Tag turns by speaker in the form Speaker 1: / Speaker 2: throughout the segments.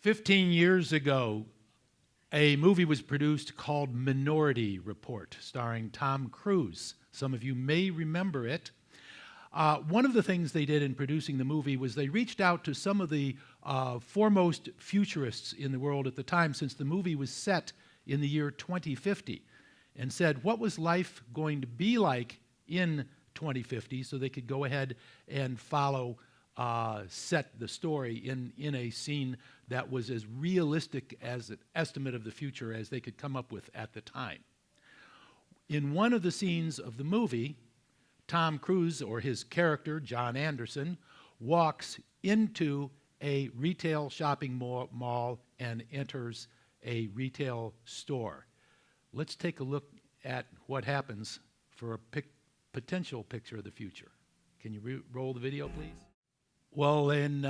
Speaker 1: 15 years ago, a movie was produced called Minority Report, starring Tom Cruise. Some of you may remember it. One of the things they did in producing the movie was they reached out to some of the foremost futurists in the world at the time, since the movie was set in the year 2050, and said, what was life going to be like in 2050, so they could go ahead and set the story in a scene that was as realistic as an estimate of the future as they could come up with at the time. In one of the scenes of the movie, Tom Cruise, or his character, John Anderson, walks into a retail shopping mall and enters a retail store. Let's take a look at what happens for a potential picture of the future. Can you roll the video, please? Well, in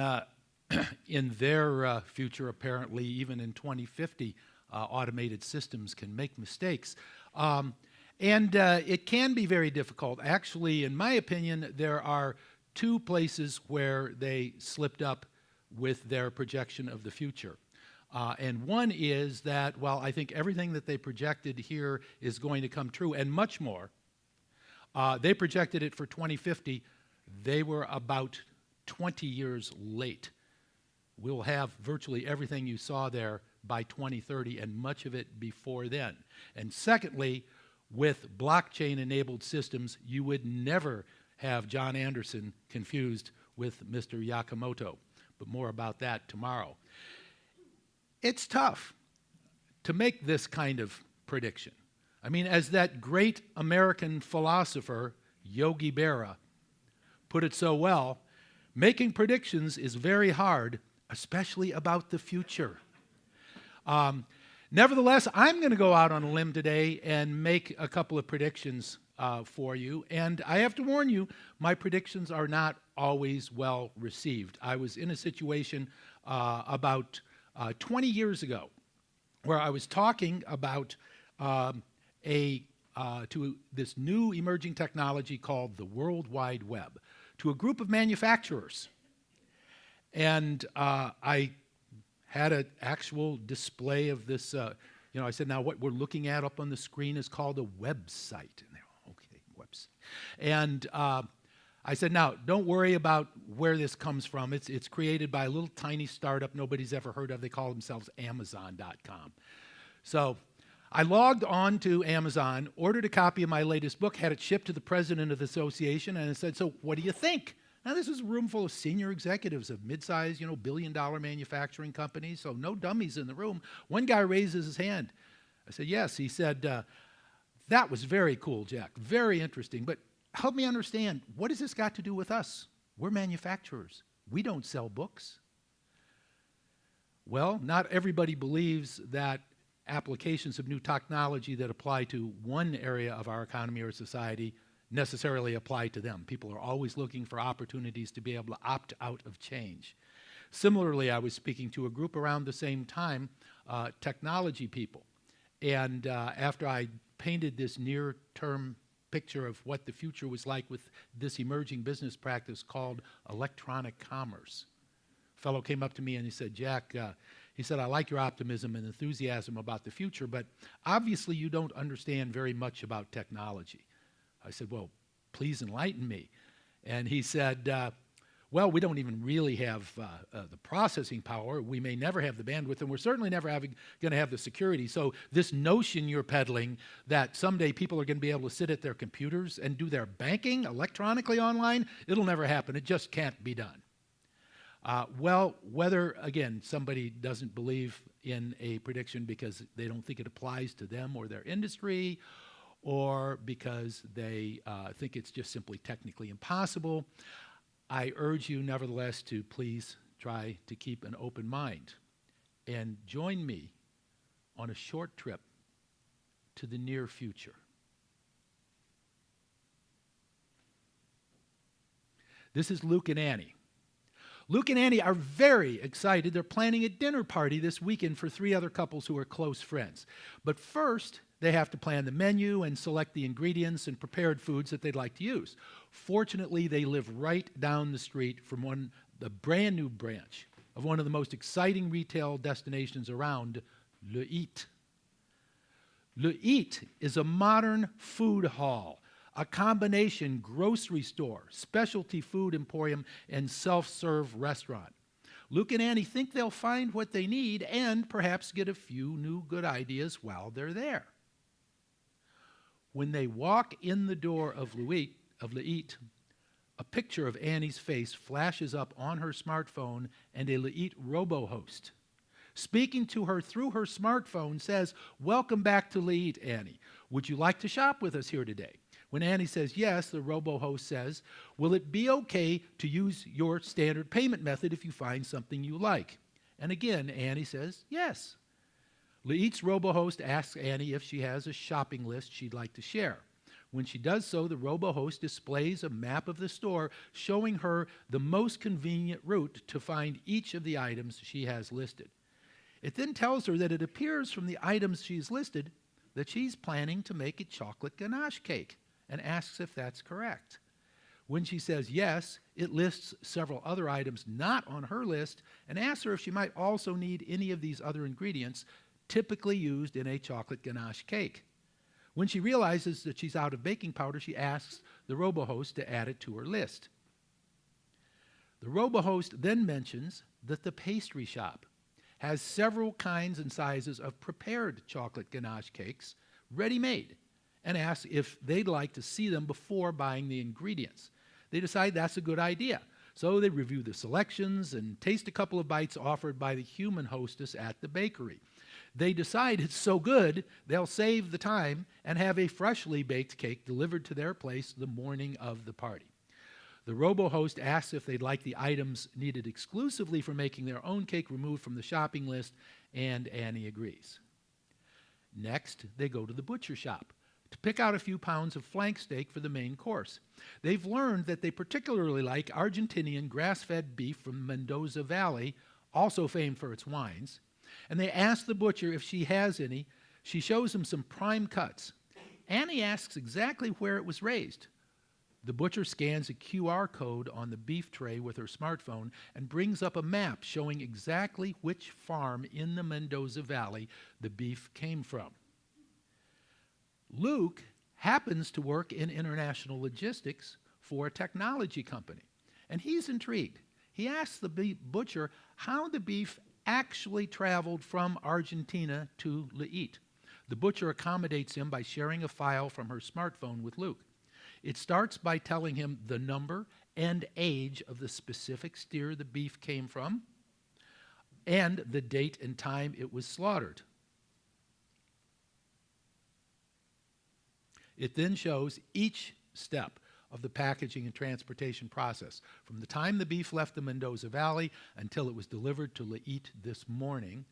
Speaker 1: their future, apparently, even in 2050, automated systems can make mistakes. And it can be very difficult. Actually, in my opinion, there are two places where they slipped up with their projection of the future. And one is that, while I think everything that they projected here is going to come true, and much more, they projected it for 2050. They were about 20 years late. We'll have virtually everything you saw there by 2030, and much of it before then. And secondly, with blockchain-enabled systems, you would never have John Anderson confused with Mr. Yakamoto. But more about that tomorrow. It's tough to make this kind of prediction. I mean, as that great American philosopher, Yogi Berra, put it so well, making predictions is very hard, especially about the future. Nevertheless, I'm going to go out on a limb today and make a couple of predictions for you. And I have to warn you, my predictions are not always well received. I was in a situation about 20 years ago where I was talking about to this new emerging technology called the World Wide Web to a group of manufacturers. And I had an actual display of this, I said, now what we're looking at up on the screen is called a website. And they're, okay, website. And I said, now, don't worry about where this comes from. It's created by a little tiny startup nobody's ever heard of. They call themselves Amazon.com. So I logged on to Amazon, ordered a copy of my latest book, had it shipped to the president of the association, and I said, so what do you think? Now, this is a room full of senior executives of mid-sized, billion-dollar manufacturing companies, so no dummies in the room. One guy raises his hand. I said, yes. He said, that was very cool, Jack, very interesting, but help me understand, what has this got to do with us? We're manufacturers. We don't sell books. Well, not everybody believes that applications of new technology that apply to one area of our economy or society necessarily apply to them. People are always looking for opportunities to be able to opt out of change. Similarly, I was speaking to a group around the same time, technology people. And after I painted this near-term picture of what the future was like with this emerging business practice called electronic commerce, a fellow came up to me and he said, Jack, he said, I like your optimism and enthusiasm about the future, but obviously you don't understand very much about technology. I said, well, please enlighten me. And he said, well, we don't even really have the processing power. We may never have the bandwidth, and we're certainly never going to have the security. So this notion you're peddling that someday people are going to be able to sit at their computers and do their banking electronically online, it'll never happen. It just can't be done. Well, whether, again, somebody doesn't believe in a prediction because they don't think it applies to them or their industry, or because they think it's just simply technically impossible, I urge you, nevertheless, to please try to keep an open mind and join me on a short trip to the near future. This is Luke and Annie. Luke and Annie are very excited. They're planning a dinner party this weekend for 3 other couples who are close friends. But first, they have to plan the menu and select the ingredients and prepared foods that they'd like to use. Fortunately, they live right down the street from the brand new branch of one of the most exciting retail destinations around, Le Eat. Le Eat is a modern food hall, a combination grocery store, specialty food emporium, and self-serve restaurant. Luke and Annie think they'll find what they need and perhaps get a few new good ideas while they're there. When they walk in the door of Le Eat, a picture of Annie's face flashes up on her smartphone, and a Le Eat robo-host, speaking to her through her smartphone, says, "Welcome back to Le Eat, Annie. Would you like to shop with us here today?" When Annie says yes, the robo-host says, "Will it be okay to use your standard payment method if you find something you like?" And again, Annie says yes. Le Eat's robo-host asks Annie if she has a shopping list she'd like to share. When she does so, the robo-host displays a map of the store showing her the most convenient route to find each of the items she has listed. It then tells her that it appears from the items she's listed that she's planning to make a chocolate ganache cake, and asks if that's correct. When she says yes, it lists several other items not on her list and asks her if she might also need any of these other ingredients typically used in a chocolate ganache cake. When she realizes that she's out of baking powder, she asks the robo-host to add it to her list. The robo-host then mentions that the pastry shop has several kinds and sizes of prepared chocolate ganache cakes ready-made, and asks if they'd like to see them before buying the ingredients. They decide that's a good idea, so they review the selections and taste a couple of bites offered by the human hostess at the bakery. They decide it's so good, they'll save the time and have a freshly baked cake delivered to their place the morning of the party. The robo-host asks if they'd like the items needed exclusively for making their own cake removed from the shopping list, and Annie agrees. Next, they go to the butcher shop to pick out a few pounds of flank steak for the main course. They've learned that they particularly like Argentinian grass-fed beef from Mendoza Valley, also famed for its wines, and they ask the butcher if she has any. She shows them some prime cuts. Annie asks exactly where it was raised. The butcher scans a QR code on the beef tray with her smartphone and brings up a map showing exactly which farm in the Mendoza Valley the beef came from. Luke happens to work in international logistics for a technology company, and he's intrigued. He asks the butcher how the beef actually traveled from Argentina to Le Eat. The butcher accommodates him by sharing a file from her smartphone with Luke. It starts by telling him the number and age of the specific steer the beef came from, and the date and time it was slaughtered. It then shows each step of the packaging and transportation process, from the time the beef left the Mendoza Valley until it was delivered to Le Eat this morning.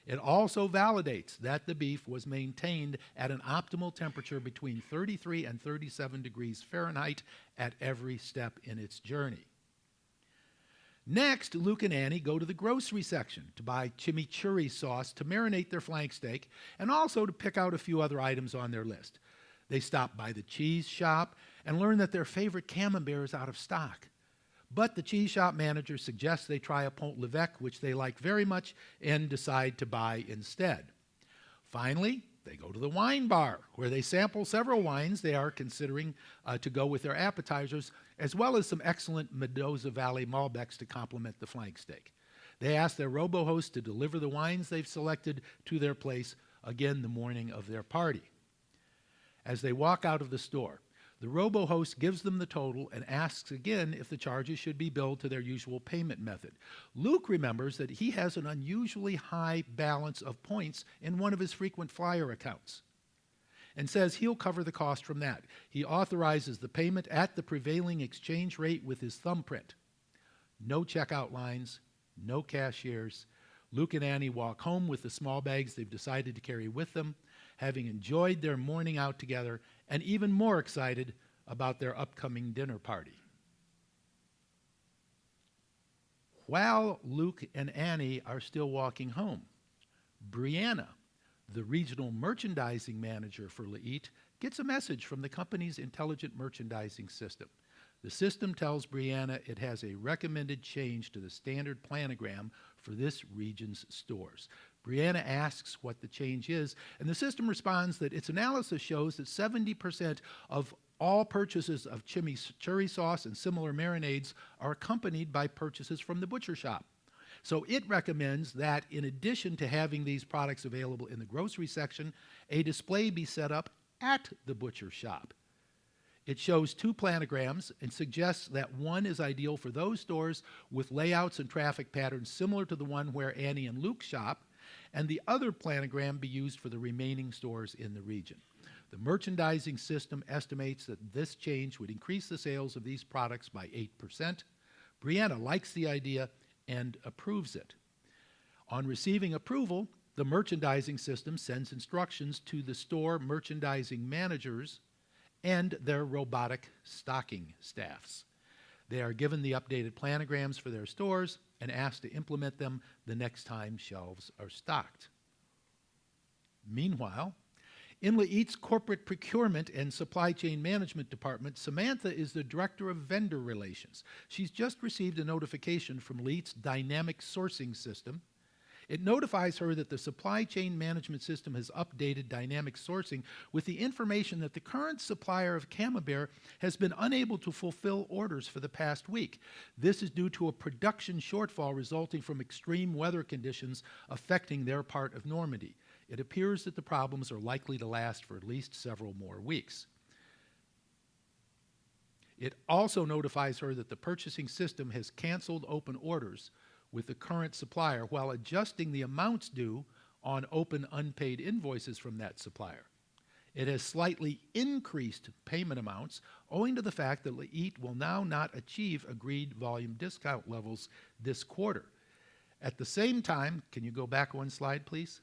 Speaker 1: It also validates that the beef was maintained at an optimal temperature between 33 and 37 degrees Fahrenheit at every step in its journey. Next, Luke and Annie go to the grocery section to buy chimichurri sauce to marinate their flank steak, and also to pick out a few other items on their list. They stop by the cheese shop and learn that their favorite camembert is out of stock. But the cheese shop manager suggests they try a Pont l'Evêque, which they like very much, and decide to buy instead. Finally, they go to the wine bar, where they sample several wines they are considering to go with their appetizers, as well as some excellent Mendoza Valley Malbecs to complement the flank steak. They ask their robo-host to deliver the wines they've selected to their place, again the morning of their party. As they walk out of the store, the robo-host gives them the total and asks again if the charges should be billed to their usual payment method. Luke remembers that he has an unusually high balance of points in one of his frequent flyer accounts and says he'll cover the cost from that. He authorizes the payment at the prevailing exchange rate with his thumbprint. No checkout lines, no cashiers. Luke and Annie walk home with the small bags they've decided to carry with them, having enjoyed their morning out together and even more excited about their upcoming dinner party. While Luke and Annie are still walking home, Brianna, the regional merchandising manager for Le Eat, gets a message from the company's intelligent merchandising system. The system tells Brianna it has a recommended change to the standard planogram for this region's stores. Brianna asks what the change is, and the system responds that its analysis shows that 70% of all purchases of chimichurri sauce and similar marinades are accompanied by purchases from the butcher shop. So it recommends that in addition to having these products available in the grocery section, a display be set up at the butcher shop. It shows 2 planograms and suggests that one is ideal for those stores with layouts and traffic patterns similar to the one where Annie and Luke shop, and the other planogram be used for the remaining stores in the region. The merchandising system estimates that this change would increase the sales of these products by 8%. Brianna likes the idea and approves it. On receiving approval, the merchandising system sends instructions to the store merchandising managers and their robotic stocking staffs. They are given the updated planograms for their stores and asked to implement them the next time shelves are stocked. Meanwhile, in Leite's corporate procurement and supply chain management department, Samantha is the director of vendor relations. She's just received a notification from Leite's dynamic sourcing system. It notifies her that the supply chain management system has updated dynamic sourcing with the information that the current supplier of Camembert has been unable to fulfill orders for the past week. This is due to a production shortfall resulting from extreme weather conditions affecting their part of Normandy. It appears that the problems are likely to last for at least several more weeks. It also notifies her that the purchasing system has canceled open orders with the current supplier while adjusting the amounts due on open unpaid invoices from that supplier. It has slightly increased payment amounts owing to the fact that Leite will now not achieve agreed volume discount levels this quarter. At the same time, can you go back one slide, please?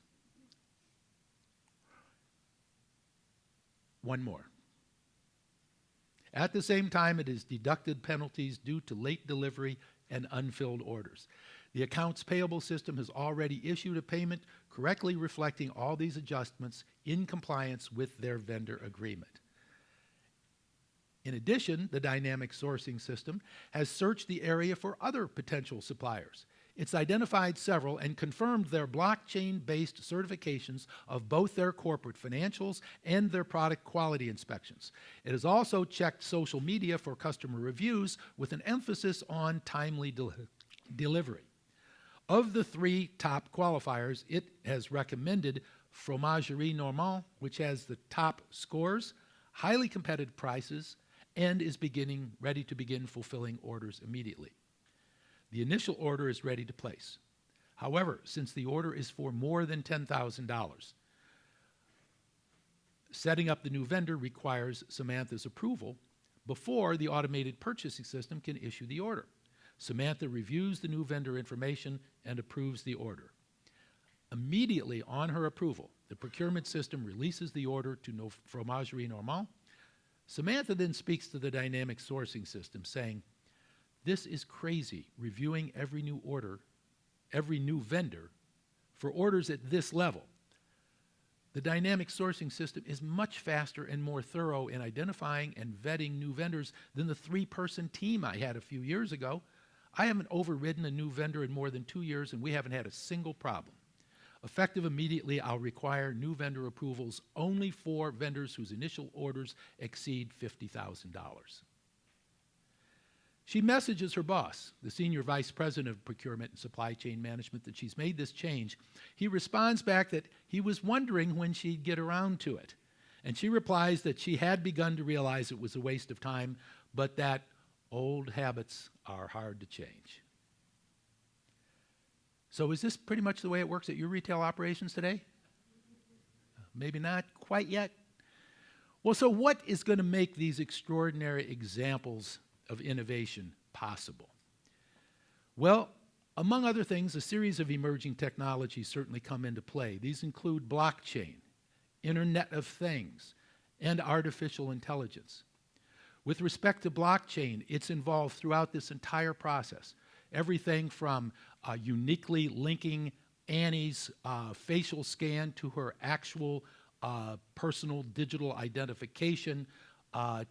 Speaker 1: One more. At the same time, it has deducted penalties due to late delivery and unfilled orders. The accounts payable system has already issued a payment correctly reflecting all these adjustments in compliance with their vendor agreement. In addition, the dynamic sourcing system has searched the area for other potential suppliers. It's identified several and confirmed their blockchain-based certifications of both their corporate financials and their product quality inspections. It has also checked social media for customer reviews with an emphasis on timely delivery. Of the 3 top qualifiers, it has recommended Fromagerie Normande, which has the top scores, highly competitive prices, and is ready to begin fulfilling orders immediately. The initial order is ready to place. However, since the order is for more than $10,000, setting up the new vendor requires Samantha's approval before the automated purchasing system can issue the order. Samantha reviews the new vendor information and approves the order. Immediately on her approval, the procurement system releases the order to Fromagerie Normande. Samantha then speaks to the dynamic sourcing system, saying, "This is crazy, reviewing every new vendor for orders at this level. The dynamic sourcing system is much faster and more thorough in identifying and vetting new vendors than the 3-person team I had a few years ago. I haven't overridden a new vendor in more than 2 years, and we haven't had a single problem. Effective immediately, I'll require new vendor approvals only for vendors whose initial orders exceed $50,000. She messages her boss, the Senior Vice President of Procurement and Supply Chain Management, that she's made this change. He responds back that he was wondering when she'd get around to it. And she replies that she had begun to realize it was a waste of time, but that old habits are hard to change. So is this pretty much the way it works at your retail operations today? Maybe not quite yet. Well, so what is going to make these extraordinary examples of innovation possible? Well, among other things, a series of emerging technologies certainly come into play. These include blockchain, Internet of Things, and artificial intelligence. With respect to blockchain, it's involved throughout this entire process. Everything from uniquely linking Annie's facial scan to her actual personal digital identification,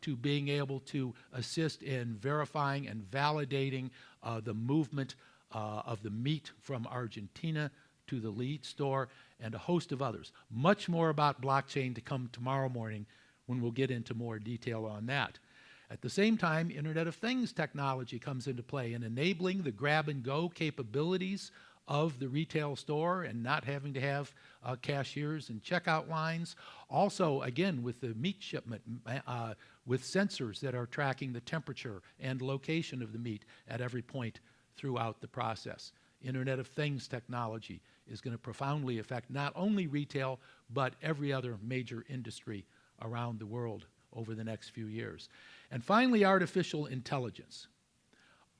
Speaker 1: to being able to assist in verifying and validating the movement of the meat from Argentina to the lead store, and a host of others. Much more about blockchain to come tomorrow morning when we'll get into more detail on that. At the same time, Internet of Things technology comes into play in enabling the grab-and-go capabilities of the retail store and not having to have cashiers and checkout lines. Also, again, with the meat shipment, with sensors that are tracking the temperature and location of the meat at every point throughout the process. Internet of Things technology is going to profoundly affect not only retail, but every other major industry around the world over the next few years. And finally, artificial intelligence.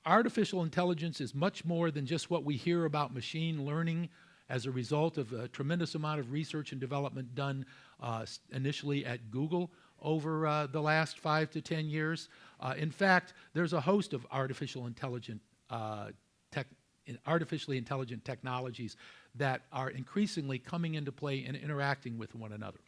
Speaker 1: Artificial intelligence is much more than just what we hear about machine learning as a result of a tremendous amount of research and development done initially at Google over the last 5 to 10 years. In fact, there's a host of artificially intelligent technologies that are increasingly coming into play and interacting with one another.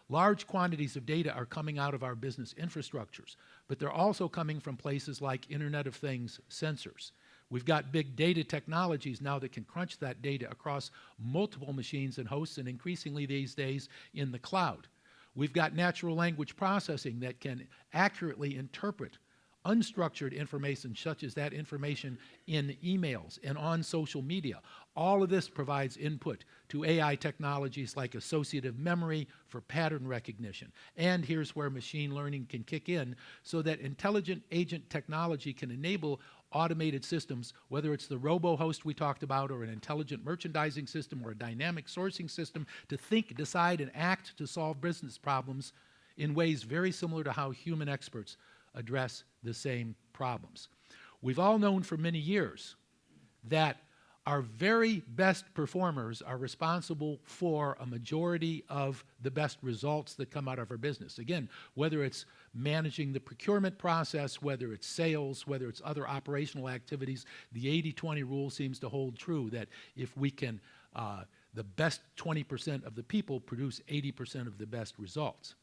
Speaker 1: Large quantities of data are coming out of our business infrastructures, but they're also coming from places like Internet of Things sensors. We've got big data technologies now that can crunch that data across multiple machines and hosts, and increasingly these days in the cloud. We've got natural language processing that can accurately interpret unstructured information, such as that information in emails and on social media. All of this provides input to AI technologies like associative memory for pattern recognition. And here's where machine learning can kick in so that intelligent agent technology can enable automated systems, whether it's the robo-host we talked about or an intelligent merchandising system or a dynamic sourcing system, to think, decide, and act to solve business problems in ways very similar to how human experts address the same problems. We've all known for many years that our very best performers are responsible for a majority of the best results that come out of our business. Again, whether it's managing the procurement process, whether it's sales, whether it's other operational activities, the 80-20 rule seems to hold true, that if we can, the best 20% of the people produce 80% of the best results.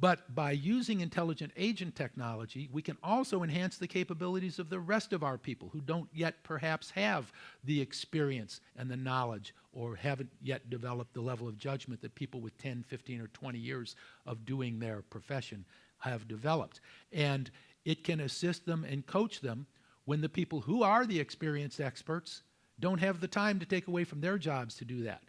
Speaker 1: But by using intelligent agent technology, we can also enhance the capabilities of the rest of our people who don't yet perhaps have the experience and the knowledge or haven't yet developed the level of judgment that people with 10, 15, or 20 years of doing their profession have developed. And it can assist them and coach them when the people who are the experienced experts don't have the time to take away from their jobs to do that.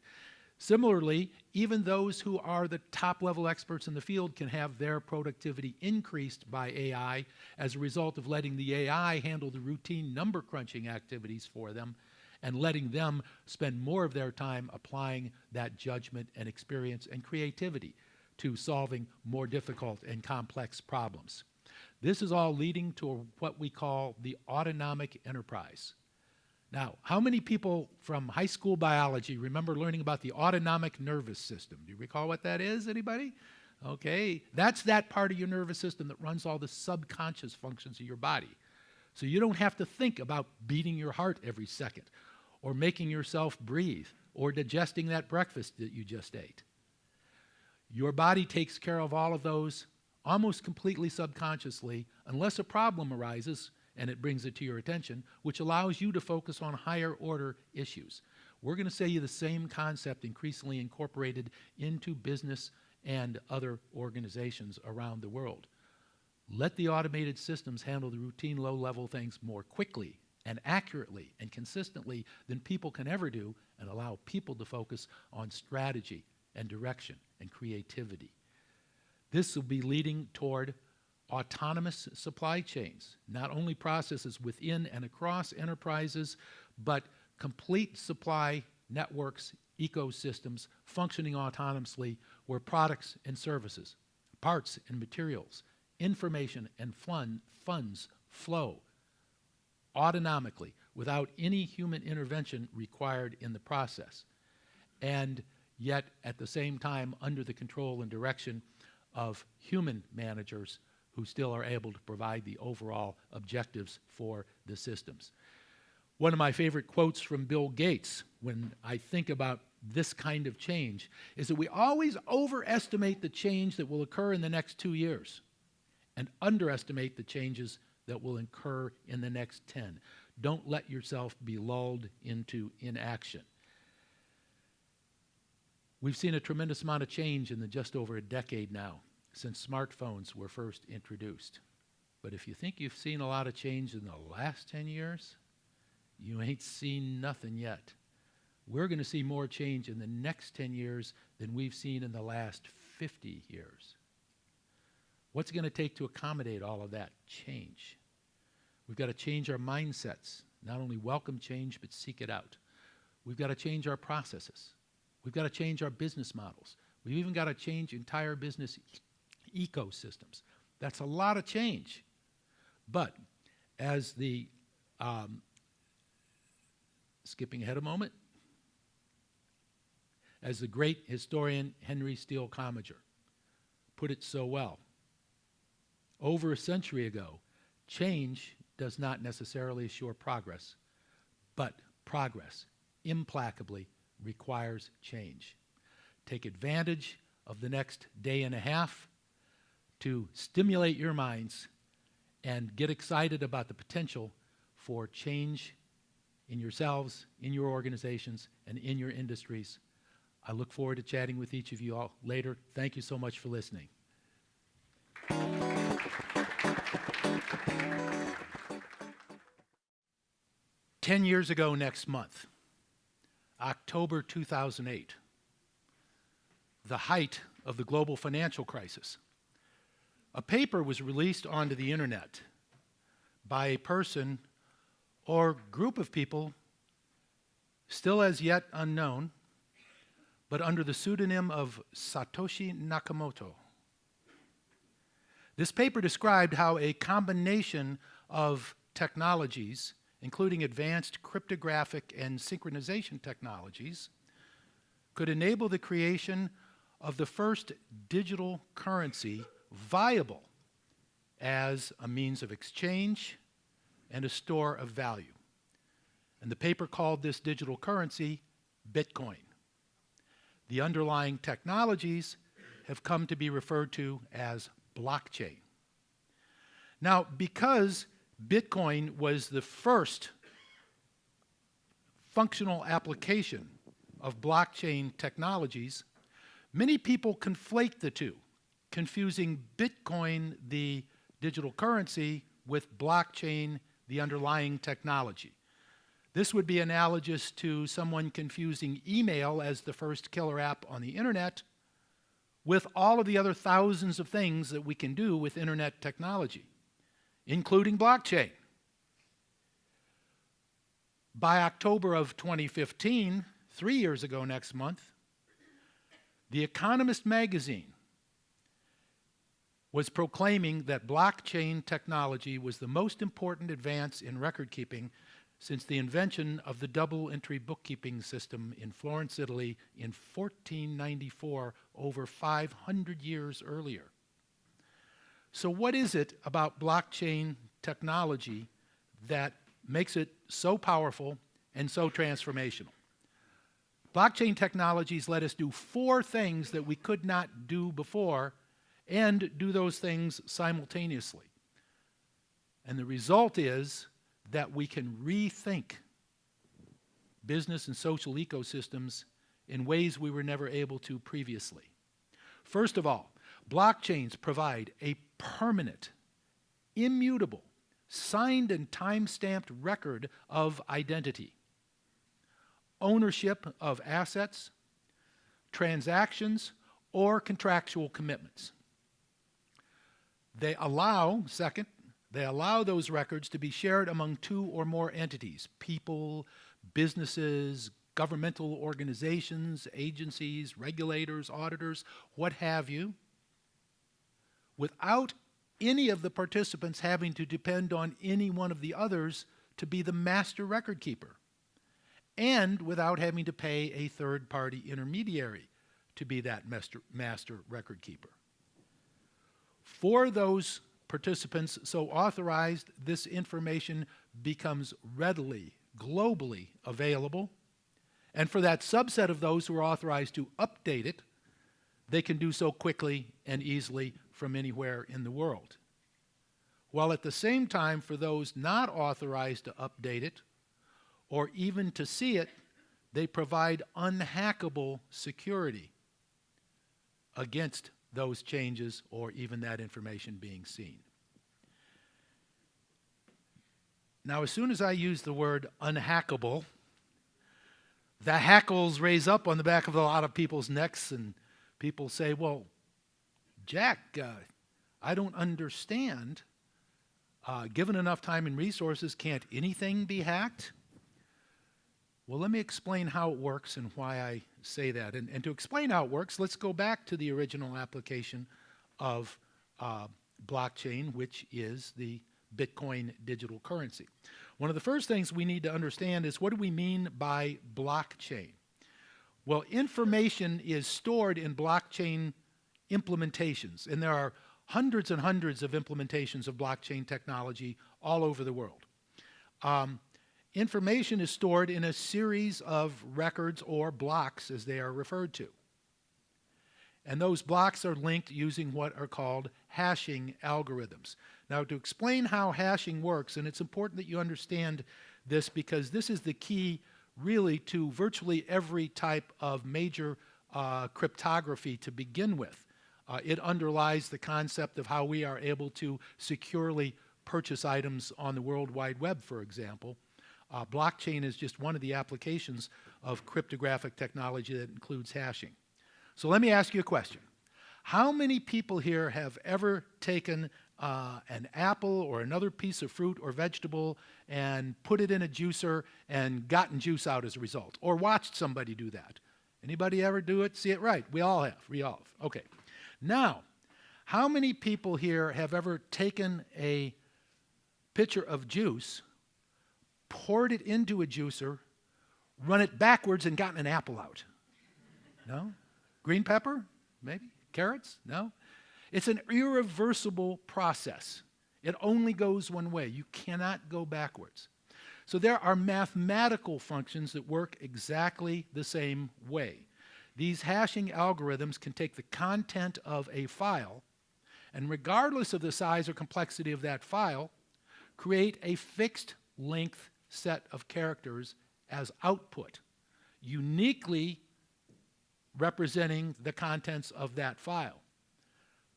Speaker 1: Similarly, even those who are the top-level experts in the field can have their productivity increased by AI as a result of letting the AI handle the routine number-crunching activities for them and letting them spend more of their time applying that judgment and experience and creativity to solving more difficult and complex problems. This is all leading to what we call the autonomic enterprise. Now, how many people from high school biology remember learning about the autonomic nervous system? Do you recall what that is, anybody? Okay, that's that part of your nervous system that runs all the subconscious functions of your body. So you don't have to think about beating your heart every second, or making yourself breathe, or digesting that breakfast that you just ate. Your body takes care of all of those almost completely subconsciously, unless a problem arises and it brings it to your attention, which allows you to focus on higher order issues. We're going to say the same concept increasingly incorporated into business and other organizations around the world. Let the automated systems handle the routine low-level things more quickly and accurately and consistently than people can ever do, and allow people to focus on strategy and direction and creativity. This will be leading toward autonomous supply chains, not only processes within and across enterprises, but complete supply networks, ecosystems functioning autonomously where products and services, parts and materials, information and funds flow autonomically without any human intervention required in the process, and yet at the same time under the control and direction of human managers who still are able to provide the overall objectives for the systems. One of my favorite quotes from Bill Gates when I think about this kind of change is that we always overestimate the change that will occur in the next 2 years. and underestimate the changes that will occur in the next 10. Don't let yourself be lulled into inaction. We've seen a tremendous amount of change in the just over a decade now since smartphones were first introduced. But if you think you've seen a lot of change in the last 10 years, you ain't seen nothing yet. We're going to see more change in the next 10 years than we've seen in the last 50 years. What's it going to take to accommodate all of that change? We've got to change our mindsets, not only welcome change, but seek it out. We've got to change our processes. We've got to change our business models. We've even got to change entire business ecosystems. That's a lot of change. But as the, skipping ahead a moment, as the great historian Henry Steele Commager put it so well, over a century ago, change does not necessarily assure progress, but progress implacably requires change. Take advantage of the next day and a half to stimulate your minds and get excited about the potential for change in yourselves, in your organizations, and in your industries. I look forward to chatting with each of you all later. Thank you so much for listening. 10 years ago next month, October 2008, the height of the global financial crisis, a paper was released onto the internet by a person or group of people still as yet unknown, but under the pseudonym of Satoshi Nakamoto. This paper described how a combination of technologies, including advanced cryptographic and synchronization technologies, could enable the creation of the first digital currency viable as a means of exchange and a store of value. And the paper called this digital currency Bitcoin. The underlying technologies have come to be referred to as blockchain. Now, because Bitcoin was the first functional application of blockchain technologies, many people conflate the two, confusing Bitcoin, the digital currency, with blockchain, the underlying technology. This would be analogous to someone confusing email as the first killer app on the internet with all of the other thousands of things that we can do with internet technology, including blockchain. By October of 2015, 3 years ago next month, The Economist magazine was proclaiming that blockchain technology was the most important advance in record keeping since the invention of the double entry bookkeeping system in Florence, Italy in 1494, over 500 years earlier. So what is it about blockchain technology that makes it so powerful and so transformational? Blockchain technologies let us do 4 things that we could not do before, and do those things simultaneously. And the result is that we can rethink business and social ecosystems in ways we were never able to previously. First of all, blockchains provide a permanent, immutable, signed and time-stamped record of identity, ownership of assets, transactions, or contractual commitments. They allow those records to be shared among 2 or more entities, people, businesses, governmental organizations, agencies, regulators, auditors, what have you, without any of the participants having to depend on any one of the others to be the master record keeper, and without having to pay a third-party intermediary to be that master record keeper. For those participants so authorized, this information becomes readily, globally available. And for that subset of those who are authorized to update it, they can do so quickly and easily from anywhere in the world. while at the same time for those not authorized to update it or even to see it, they provide unhackable security against those changes or even that information being seen. Now, as soon as I use the word unhackable, the hackles raise up on the back of a lot of people's necks, and people say, well, Jack, I don't understand. Given enough time and resources, can't anything be hacked? Well, let me explain how it works and why I say that. And to explain how it works, let's go back to the original application of blockchain, which is the Bitcoin digital currency. One of the first things we need to understand is, what do we mean by blockchain? Well, information is stored in blockchain implementations, and there are hundreds and hundreds of implementations of blockchain technology all over the world. Information is stored in a series of records, or blocks as they are referred to. And those blocks are linked using what are called hashing algorithms. Now, to explain how hashing works, and it's important that you understand this because this is the key really to virtually every type of major cryptography to begin with. It underlies the concept of how we are able to securely purchase items on the World Wide Web, for example. Blockchain is just one of the applications of cryptographic technology that includes hashing. So let me ask you a question. How many people here have ever taken an apple or another piece of fruit or vegetable and put it in a juicer and gotten juice out as a result, or watched somebody do that? Anybody ever do it? See it? Right. We all have. We all have. Okay. Now, how many people here have ever taken a pitcher of juice, poured it into a juicer, run it backwards, and gotten an apple out? No? Green pepper? Maybe? Carrots? No? It's an irreversible process. It only goes one way. You cannot go backwards. So there are mathematical functions that work exactly the same way. These hashing algorithms can take the content of a file, and regardless of the size or complexity of that file, create a fixed length set of characters as output, uniquely representing the contents of that file.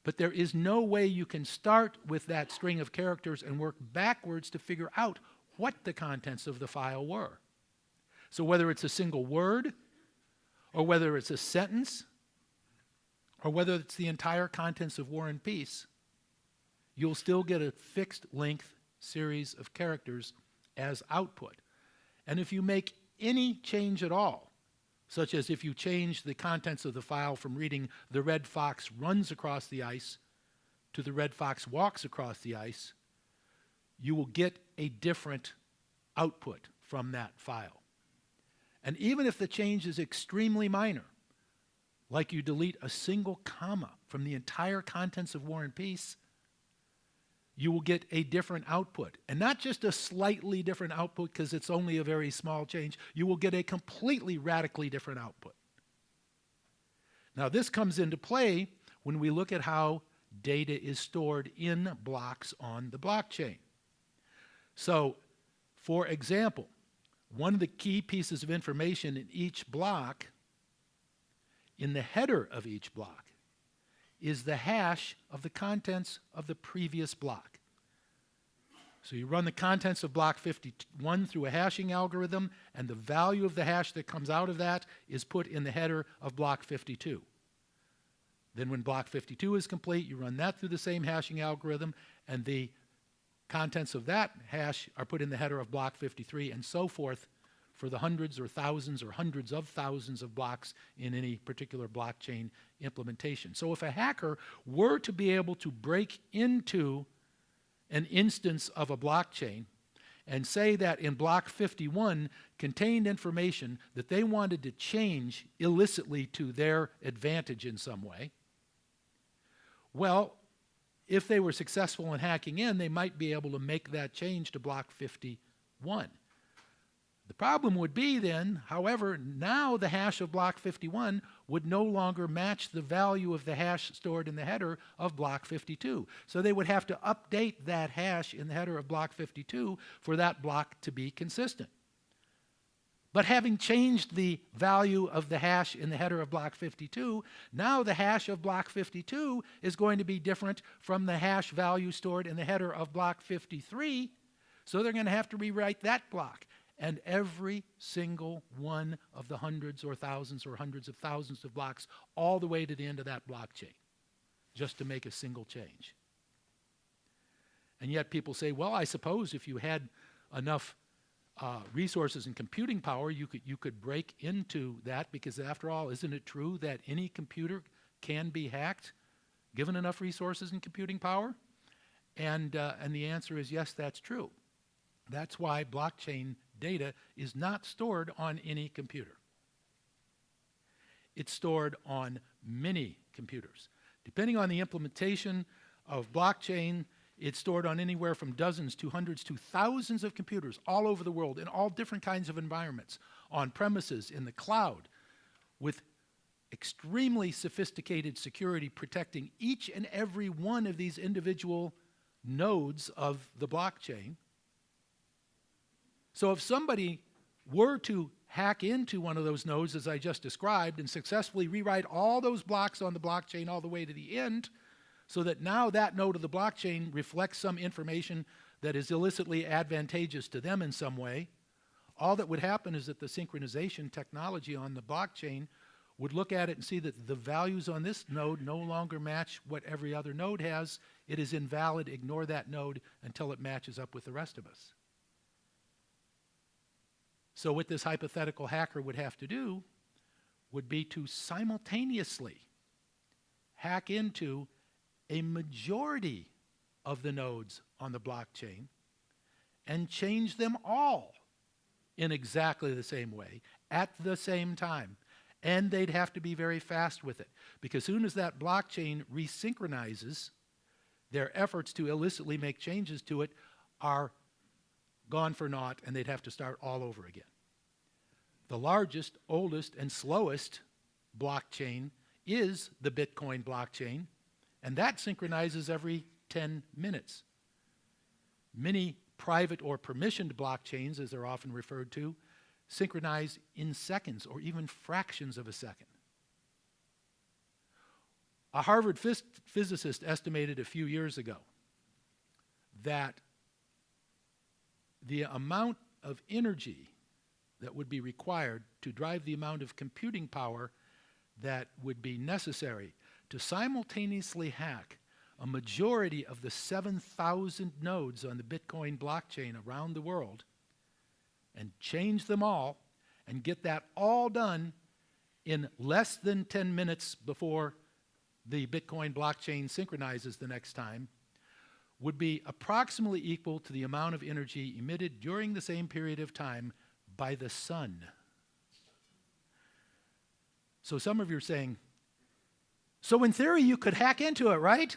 Speaker 1: But there is no way you can start with that string of characters and work backwards to figure out what the contents of the file were. So whether it's a single word, or whether it's a sentence, or whether it's the entire contents of War and Peace, you'll still get a fixed length series of characters as output. And if you make any change at all, such as if you change the contents of the file from reading "the red fox runs across the ice" to "the red fox walks across the ice," you will get a different output from that file. And even if the change is extremely minor, like you delete a single comma from the entire contents of War and Peace, you will get a different output. And not just a slightly different output because it's only a very small change. You will get a completely radically different output. Now, this comes into play when we look at how data is stored in blocks on the blockchain. So, for example, one of the key pieces of information in each block, in the header of each block, is the hash of the contents of the previous block. So you run the contents of block 51 through a hashing algorithm, and the value of the hash that comes out of that is put in the header of block 52. Then when block 52 is complete, you run that through the same hashing algorithm, and the contents of that hash are put in the header of block 53, and so forth for the hundreds or thousands or hundreds of thousands of blocks in any particular blockchain implementation. So if a hacker were to be able to break into an instance of a blockchain and say that in block 51 contained information that they wanted to change illicitly to their advantage in some way, well, if they were successful in hacking in, they might be able to make that change to block 51. The problem would be then, however, now the hash of block 51 would no longer match the value of the hash stored in the header of block 52. So they would have to update that hash in the header of block 52 for that block to be consistent. But having changed the value of the hash in the header of block 52, now the hash of block 52 is going to be different from the hash value stored in the header of block 53, so they're going to have to rewrite that block. And every single one of the hundreds or thousands or hundreds of thousands of blocks all the way to the end of that blockchain, just to make a single change. And yet people say, well, I suppose if you had enough resources and computing power, you could break into that, because after all, isn't it true that any computer can be hacked given enough resources and computing power? And the answer is yes, that's true. That's why blockchain data is not stored on any computer. It's stored on many computers. Depending on the implementation of blockchain, it's stored on anywhere from dozens to hundreds to thousands of computers all over the world in all different kinds of environments, on premises, in the cloud, with extremely sophisticated security protecting each and every one of these individual nodes of the blockchain. So if somebody were to hack into one of those nodes, as I just described, and successfully rewrite all those blocks on the blockchain all the way to the end, so that now that node of the blockchain reflects some information that is illicitly advantageous to them in some way, all that would happen is that the synchronization technology on the blockchain would look at it and see that the values on this node no longer match what every other node has. It is invalid. Ignore that node until it matches up with the rest of us. So what this hypothetical hacker would have to do would be to simultaneously hack into a majority of the nodes on the blockchain and change them all in exactly the same way at the same time. And they'd have to be very fast with it, because as soon as that blockchain resynchronizes, their efforts to illicitly make changes to it are gone for naught, and they'd have to start all over again. The largest, oldest, and slowest blockchain is the Bitcoin blockchain, and that synchronizes every 10 minutes. Many private or permissioned blockchains, as they're often referred to, synchronize in seconds or even fractions of a second. A Harvard physicist estimated a few years ago that the amount of energy that would be required to drive the amount of computing power that would be necessary to simultaneously hack a majority of the 7,000 nodes on the Bitcoin blockchain around the world and change them all and get that all done in less than 10 minutes before the Bitcoin blockchain synchronizes the next time would be approximately equal to the amount of energy emitted during the same period of time by the sun. So some of you are saying, so in theory you could hack into it, right?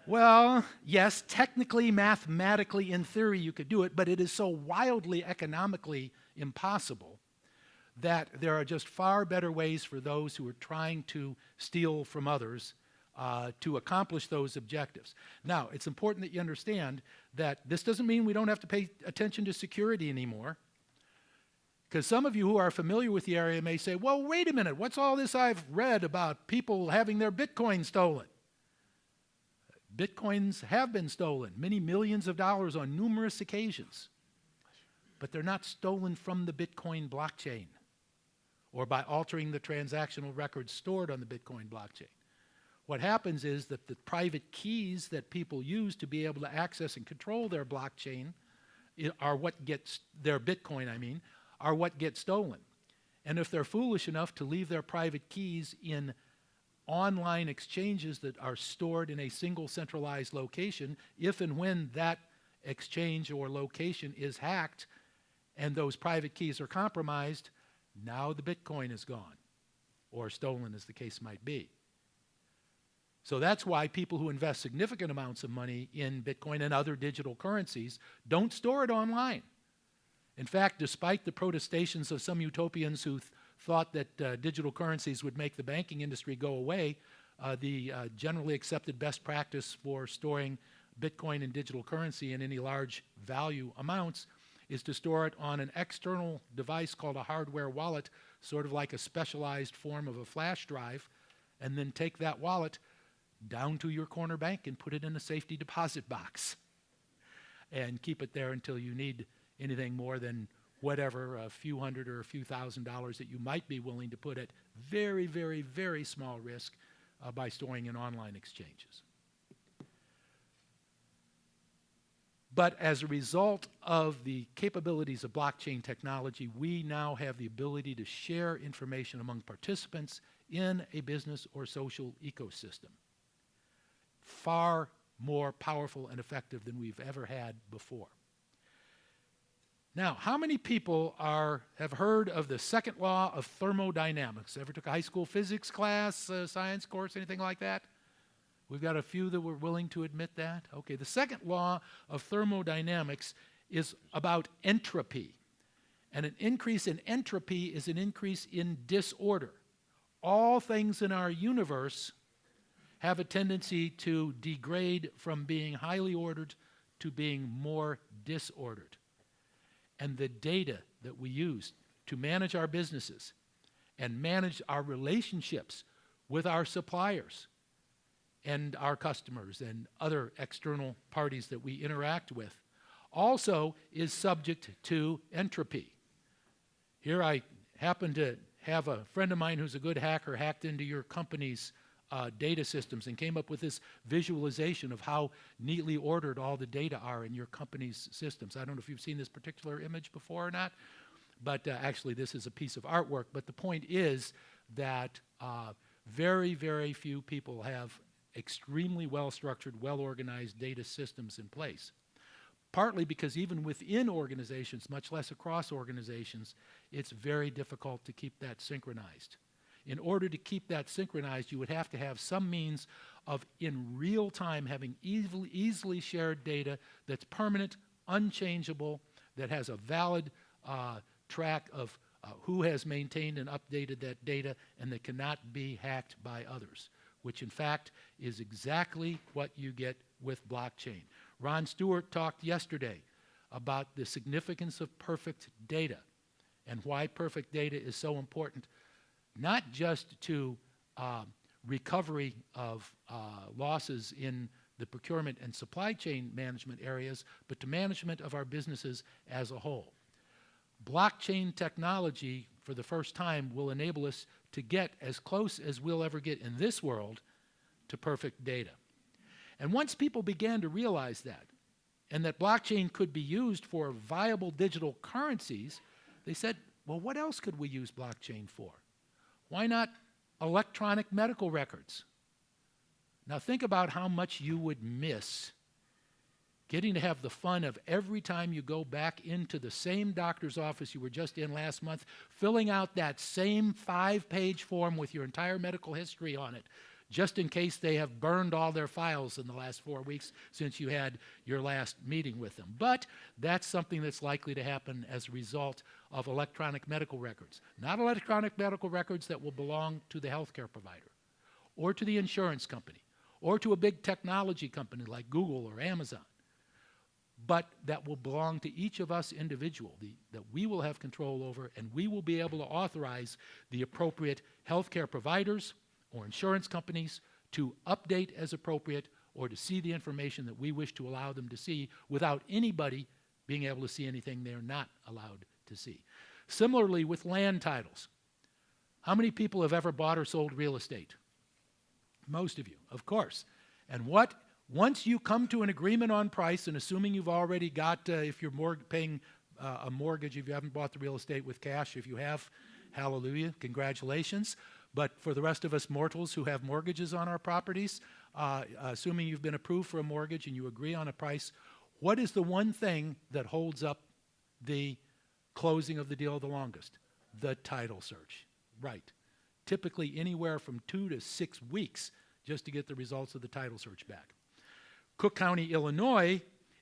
Speaker 1: Well, yes, technically, mathematically, in theory you could do it, but it is so wildly economically impossible that there are just far better ways for those who are trying to steal from others to accomplish those objectives. Now, it's important that you understand that this doesn't mean we don't have to pay attention to security anymore, because some of you who are familiar with the area may say, well, wait a minute, what's all this I've read about people having their Bitcoin stolen? Bitcoins have been stolen, many millions of dollars on numerous occasions, but they're not stolen from the Bitcoin blockchain or by altering the transactional records stored on the Bitcoin blockchain. What happens is that the private keys that people use to be able to access and control their blockchain are what gets, their Bitcoin, are what gets stolen. And if they're foolish enough to leave their private keys in online exchanges that are stored in a single centralized location, if and when that exchange or location is hacked and those private keys are compromised, now the Bitcoin is gone, or stolen as the case might be. So that's why people who invest significant amounts of money in Bitcoin and other digital currencies don't store it online. In fact, despite the protestations of some utopians who thought that digital currencies would make the banking industry go away, the generally accepted best practice for storing Bitcoin and digital currency in any large value amounts is to store it on an external device called a hardware wallet, sort of like a specialized form of a flash drive, and then take that wallet down to your corner bank and put it in a safety deposit box and keep it there until you need anything more than whatever, a few hundred or a few $1,000s that you might be willing to put at very, very, very small risk by storing in online exchanges. But as a result of the capabilities of blockchain technology, we now have the ability to share information among participants in a business or social ecosystem. Far more powerful and effective than we've ever had before. Now, how many people have heard of the second law of thermodynamics? Ever took a high school physics class, science course, anything like that? We've got a few that were willing to admit that. Okay, the second law of thermodynamics is about entropy. And an increase in entropy is an increase in disorder. All things in our universe have a tendency to degrade from being highly ordered to being more disordered. And the data that we use to manage our businesses and manage our relationships with our suppliers and our customers and other external parties that we interact with also is subject to entropy. Here I happen to have a friend of mine who's a good hacker hacked into your company's data systems and came up with this visualization of how neatly ordered all the data are in your company's systems. I don't know if you've seen this particular image before or not, but actually this is a piece of artwork. But the point is that very, very few people have extremely well-structured, well-organized data systems in place. Partly because even within organizations, much less across organizations, it's very difficult to keep that synchronized. In order to keep that synchronized, you would have to have some means of, in real time, having easily shared data that's permanent, unchangeable, that has a valid track of who has maintained and updated that data, and that cannot be hacked by others, which in fact is exactly what you get with blockchain. Ron Stewart talked yesterday about the significance of perfect data and why perfect data is so important, not just to recovery of losses in the procurement and supply chain management areas, but to management of our businesses as a whole. Blockchain technology, for the first time, will enable us to get as close as we'll ever get in this world to perfect data. And once people began to realize that, and that blockchain could be used for viable digital currencies, they said, well, what else could we use blockchain for? Why not electronic medical records? Now think about how much you would miss getting to have the fun of every time you go back into the same doctor's office you were just in last month, filling out that same 5-page form with your entire medical history on it, just in case they have burned all their files in the last 4 weeks since you had your last meeting with them. But that's something that's likely to happen as a result of electronic medical records. Not electronic medical records that will belong to the healthcare provider, or to the insurance company, or to a big technology company like Google or Amazon, but that will belong to each of us individually, that we will have control over, and we will be able to authorize the appropriate healthcare providers or insurance companies to update as appropriate or to see the information that we wish to allow them to see without anybody being able to see anything they're not allowed to see. Similarly with land titles. How many people have ever bought or sold real estate? Most of you, of course. And once you come to an agreement on price, and assuming you've already got, if you're paying a mortgage, if you haven't bought the real estate with cash, if you have, hallelujah, congratulations. But for the rest of us mortals who have mortgages on our properties, assuming you've been approved for a mortgage and you agree on a price, what is the one thing that holds up the closing of the deal the longest? The title search. Right. Typically anywhere from 2 to 6 weeks just to get the results of the title search back. Cook County, Illinois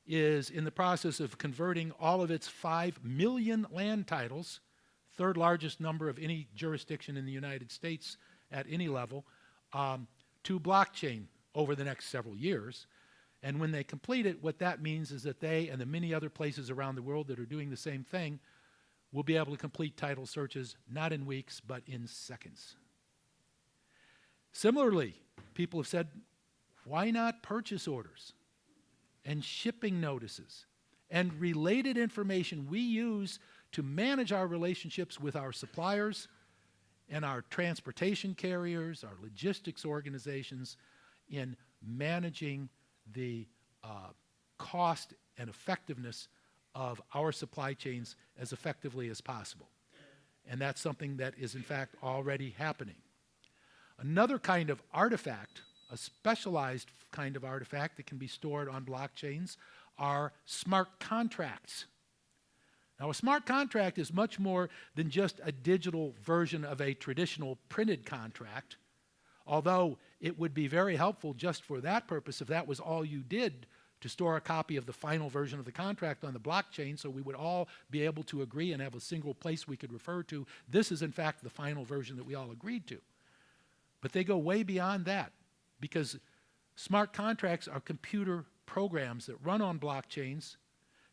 Speaker 1: is in the process of converting all of its 5 million land titles, third largest number of any jurisdiction in the United States at any level, to blockchain over the next several years. And when they complete it, what that means is that they and the many other places around the world that are doing the same thing will be able to complete title searches not in weeks, but in seconds. Similarly, people have said, why not purchase orders and shipping notices and related information we use to manage our relationships with our suppliers and our transportation carriers, our logistics organizations, in managing the cost and effectiveness of our supply chains as effectively as possible. And that's something that is in fact already happening. Another kind of artifact, a specialized kind of artifact that can be stored on blockchains, are smart contracts. Now, a smart contract is much more than just a digital version of a traditional printed contract, although it would be very helpful just for that purpose if that was all you did, to store a copy of the final version of the contract on the blockchain, so we would all be able to agree and have a single place we could refer to. This is in fact the final version that we all agreed to. But they go way beyond that, because smart contracts are computer programs that run on blockchains,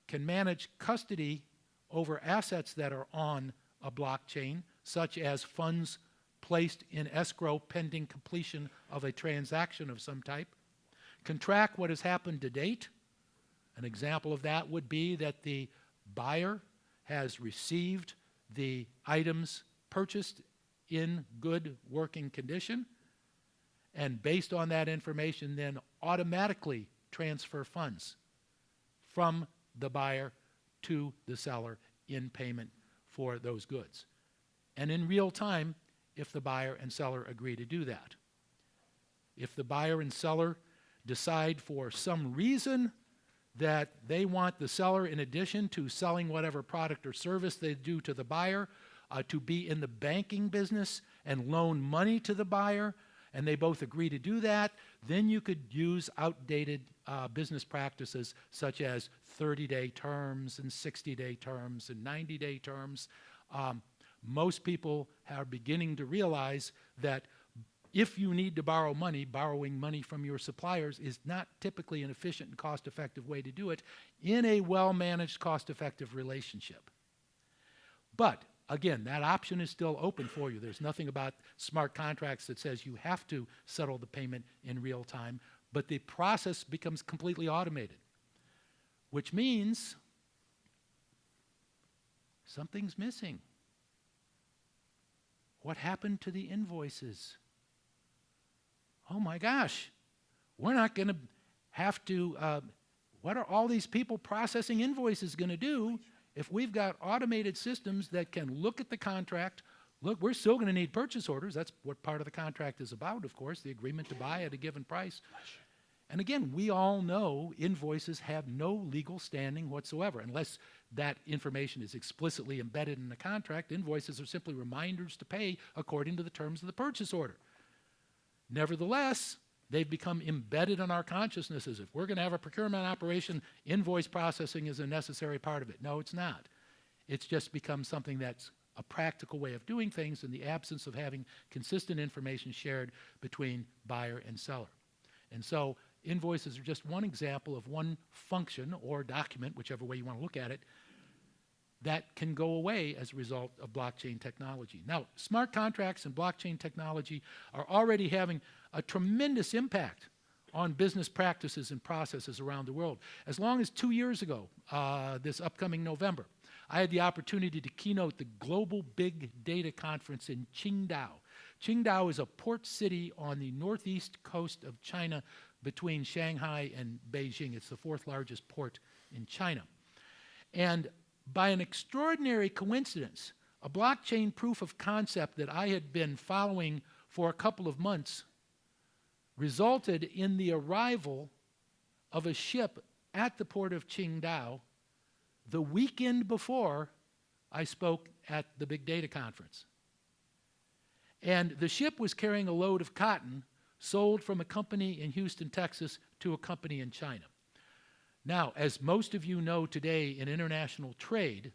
Speaker 1: can manage custody over assets that are on a blockchain, such as funds placed in escrow pending completion of a transaction of some type, can track what has happened to date. An example of that would be that the buyer has received the items purchased in good working condition, and based on that information then automatically transfer funds from the buyer to the seller in payment for those goods. And in real time, if the buyer and seller agree to do that. If the buyer and seller decide for some reason that they want the seller, in addition to selling whatever product or service they do to the buyer, to be in the banking business and loan money to the buyer, and they both agree to do that, then you could use outdated business practices such as 30-day terms and 60-day terms and 90-day terms. Most people are beginning to realize that if you need to borrow money, borrowing money from your suppliers is not typically an efficient and cost-effective way to do it in a well-managed, cost-effective relationship. But again, that option is still open for you. There's nothing about smart contracts that says you have to settle the payment in real time, but the process becomes completely automated, which means something's missing. What happened to the invoices? Oh my gosh, we're not going to have to, what are all these people processing invoices going to do if we've got automated systems that can look at the contract? Look, we're still going to need purchase orders. That's what part of the contract is about, of course, the agreement to buy at a given price. And again, we all know invoices have no legal standing whatsoever. Unless that information is explicitly embedded in the contract, invoices are simply reminders to pay according to the terms of the purchase order. Nevertheless, they've become embedded in our consciousnesses. If we're going to have a procurement operation, invoice processing is a necessary part of it. No, it's not. It's just become something that's a practical way of doing things in the absence of having consistent information shared between buyer and seller. And so invoices are just one example of one function or document, whichever way you want to look at it, that can go away as a result of blockchain technology. Now, smart contracts and blockchain technology are already having a tremendous impact on business practices and processes around the world. As long as 2 years ago, this upcoming November, I had the opportunity to keynote the Global Big Data Conference in Qingdao. Qingdao is a port city on the northeast coast of China between Shanghai and Beijing. It's the fourth largest port in China. And by an extraordinary coincidence, a blockchain proof of concept that I had been following for a couple of months resulted in the arrival of a ship at the port of Qingdao the weekend before I spoke at the Big Data Conference. And the ship was carrying a load of cotton sold from a company in Houston, Texas to a company in China. Now, as most of you know today in international trade,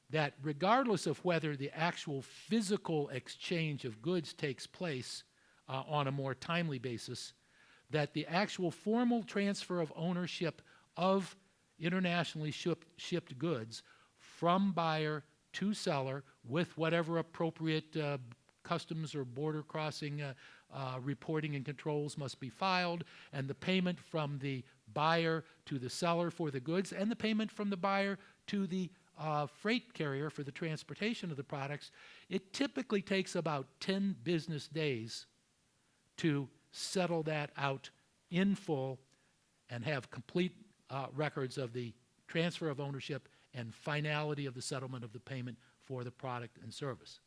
Speaker 1: that regardless of whether the actual physical exchange of goods takes place on a more timely basis, that the actual formal transfer of ownership of internationally shipped goods from buyer to seller with whatever appropriate customs or border crossing reporting and controls must be filed, and the payment from the buyer to the seller for the goods, and the payment from the buyer to the freight carrier for the transportation of the products, it typically takes about 10 business days to settle that out in full and have complete records of the transfer of ownership and finality of the settlement of the payment for the product and service.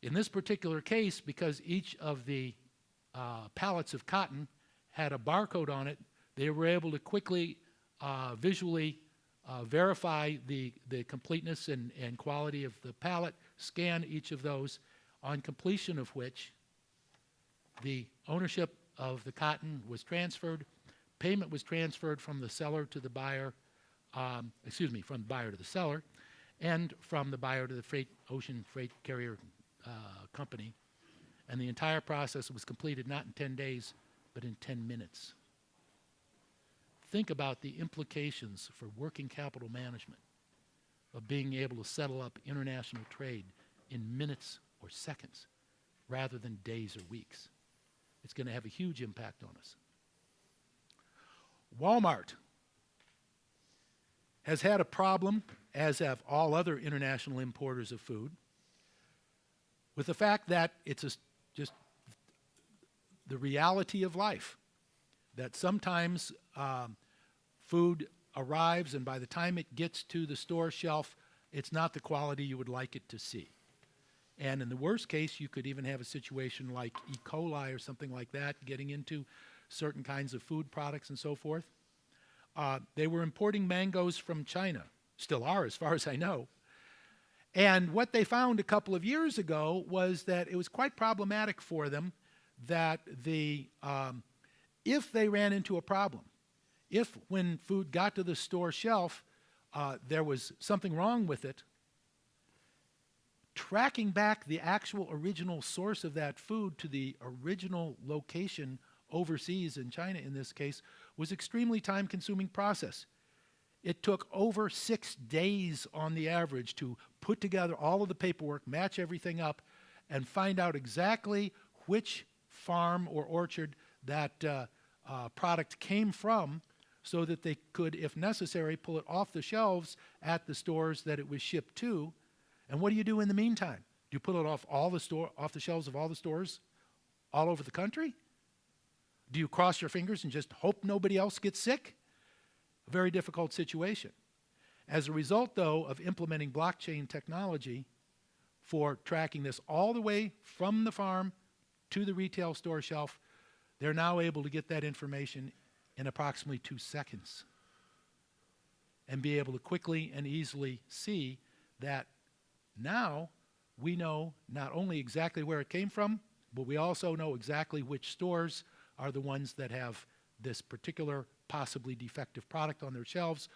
Speaker 1: In this particular case, because each of the pallets of cotton had a barcode on it, they were able to quickly visually verify the completeness and quality of the pallet, scan each of those, on completion of which the ownership of the cotton was transferred, payment was transferred from the seller to the buyer, from the buyer to the seller, and from the buyer to the ocean freight carrier company, and the entire process was completed not in 10 days, but in 10 minutes. Think about the implications for working capital management of being able to settle up international trade in minutes or seconds rather than days or weeks. It's going to have a huge impact on us. Walmart has had a problem, as have all other international importers of food, with the fact that it's just the reality of life, that sometimes food arrives and by the time it gets to the store shelf, it's not the quality you would like it to see. And in the worst case, you could even have a situation like E. coli or something like that getting into certain kinds of food products and so forth. They were importing mangoes from China, still are as far as I know. And what they found a couple of years ago was that it was quite problematic for them that if they ran into a problem, if when food got to the store shelf, there was something wrong with it, tracking back the actual original source of that food to the original location overseas, in China in this case, was extremely time-consuming process. It took over 6 days on the average to put together all of the paperwork, match everything up, and find out exactly which farm or orchard that product came from so that they could, if necessary, pull it off the shelves at the stores that it was shipped to. And what do you do in the meantime? Do you pull it off the shelves of all the stores all over the country? Do you cross your fingers and just hope nobody else gets sick? A very difficult situation. As a result, though, of implementing blockchain technology for tracking this all the way from the farm to the retail store shelf, they're now able to get that information in approximately 2 seconds and be able to quickly and easily see that now we know not only exactly where it came from, but we also know exactly which stores are the ones that have this particular possibly defective product on their shelves.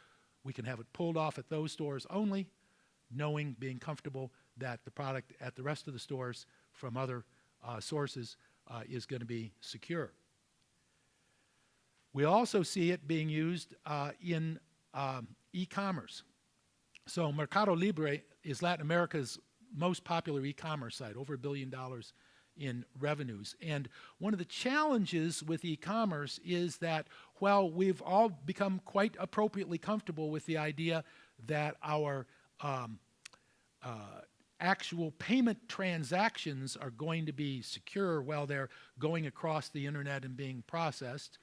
Speaker 1: We can have it pulled off at those stores only, being comfortable that the product at the rest of the stores from other sources is going to be secure. We also see it being used in e-commerce. So Mercado Libre is Latin America's most popular e-commerce site, over $1 billion in revenues. And one of the challenges with e-commerce is that while we've all become quite appropriately comfortable with the idea that our actual payment transactions are going to be secure while they're going across the internet and being processed,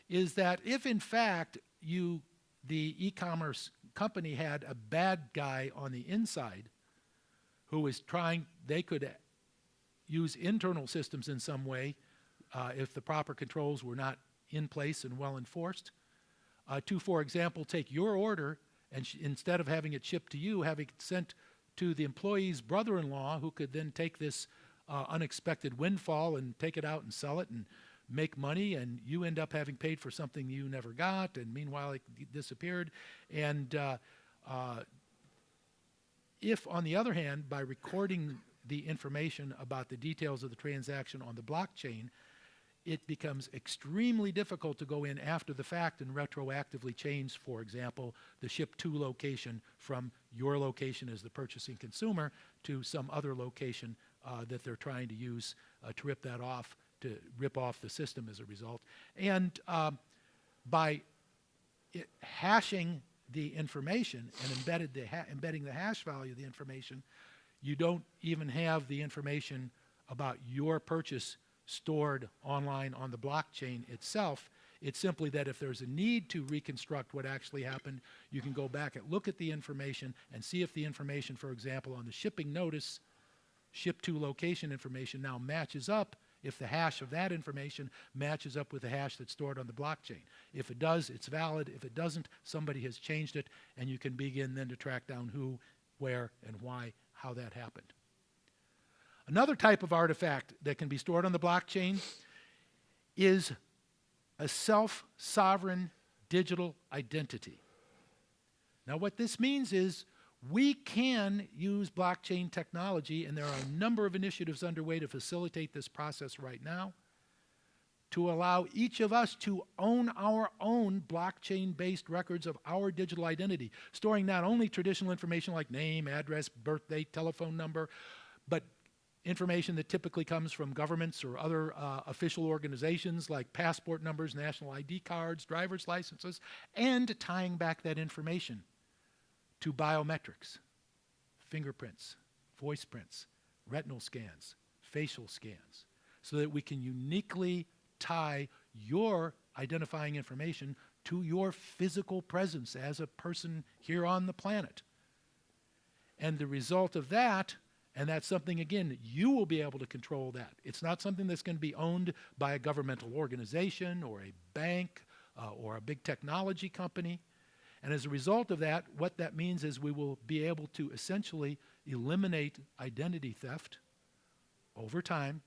Speaker 1: is that if in fact the e-commerce company had a bad guy on the inside who was they could use internal systems in some way if the proper controls were not in place and well enforced, to, for example, take your order and instead of having it shipped to you, having it sent to the employee's brother-in-law, who could then take this unexpected windfall and take it out and sell it and make money, and you end up having paid for something you never got, and meanwhile it disappeared. And if, on the other hand, by recording the information about the details of the transaction on the blockchain, it becomes extremely difficult to go in after the fact and retroactively change, for example, the ship-to location from your location as the purchasing consumer to some other location that they're trying to use to rip off the system as a result. And by hashing the information and embedding the hash value of the information, you don't even have the information about your purchase stored online on the blockchain itself. It's simply that if there's a need to reconstruct what actually happened, you can go back and look at the information and see if the information, for example, on the shipping notice, ship-to location information now matches up, if the hash of that information matches up with the hash that's stored on the blockchain. If it does, it's valid. If it doesn't, somebody has changed it, and you can begin then to track down who, where, and why, how that happened. Another type of artifact that can be stored on the blockchain is a self-sovereign digital identity. Now, what this means is we can use blockchain technology, and there are a number of initiatives underway to facilitate this process right now, to allow each of us to own our own blockchain-based records of our digital identity, storing not only traditional information like name, address, birthday, telephone number, but information that typically comes from governments or other official organizations like passport numbers, national ID cards, driver's licenses, and tying back that information to biometrics, fingerprints, voice prints, retinal scans, facial scans, so that we can uniquely tie your identifying information to your physical presence as a person here on the planet. And the result of that, and that's something, again, you will be able to control that. It's not something that's going to be owned by a governmental organization or a bank or a big technology company. And as a result of that, what that means is we will be able to essentially eliminate identity theft over time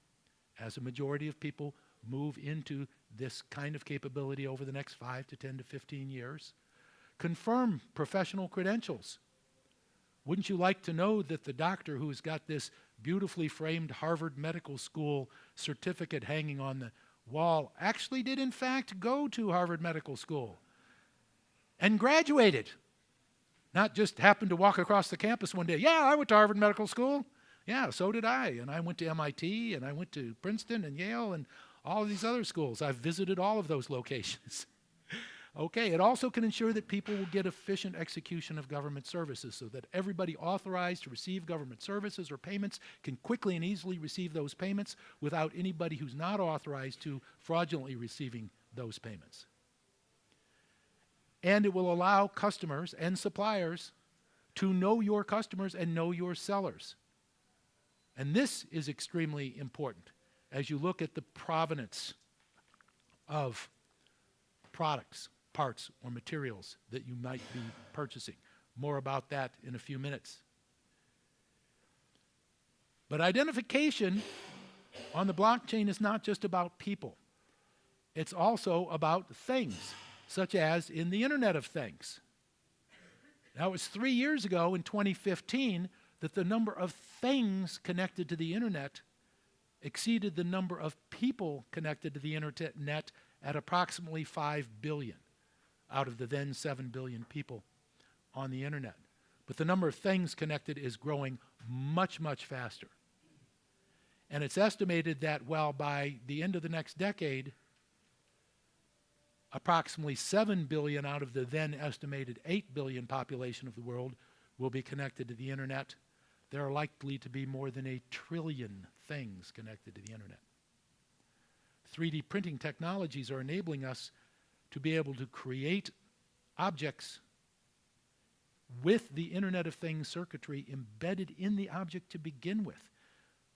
Speaker 1: as a majority of people move into this kind of capability over the next 5 to 10 to 15 years. Confirm professional credentials. Wouldn't you like to know that the doctor who's got this beautifully framed Harvard Medical School certificate hanging on the wall actually did in fact go to Harvard Medical School and graduated? Not just happened to walk across the campus one day. Yeah, I went to Harvard Medical School. Yeah, so did I. And I went to MIT, and I went to Princeton and Yale and all of these other schools. I've visited all of those locations. Okay, it also can ensure that people will get efficient execution of government services so that everybody authorized to receive government services or payments can quickly and easily receive those payments without anybody who's not authorized to fraudulently receiving those payments. And it will allow customers and suppliers to know your customers and know your sellers. And this is extremely important as you look at the provenance of products, parts, or materials that you might be purchasing. More about that in a few minutes. But identification on the blockchain is not just about people. It's also about things, such as in the Internet of Things. Now, it was 3 years ago in 2015 that the number of things connected to the Internet exceeded the number of people connected to the Internet at approximately 5 billion out of the then 7 billion people on the Internet. But the number of things connected is growing much, much faster. And it's estimated that, well, by the end of the next decade, approximately 7 billion out of the then estimated 8 billion population of the world will be connected to the Internet. There are likely to be more than 1 trillion things connected to the Internet. 3D printing technologies are enabling us to be able to create objects with the Internet of Things circuitry embedded in the object to begin with.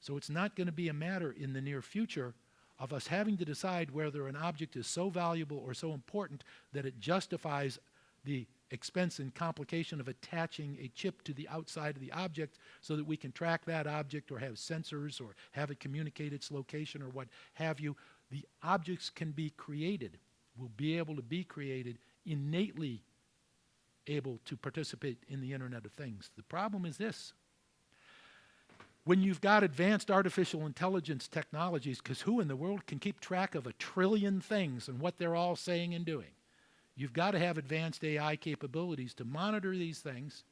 Speaker 1: So it's not going to be a matter in the near future of us having to decide whether an object is so valuable or so important that it justifies the expense and complication of attaching a chip to the outside of the object so that we can track that object or have sensors or have it communicate its location or what have you. The objects can be created, will be able to be created, innately able to participate in the Internet of Things. The problem is this. When you've got advanced artificial intelligence technologies, because who in the world can keep track of 1 trillion things and what they're all saying and doing? You've got to have advanced AI capabilities to monitor these things,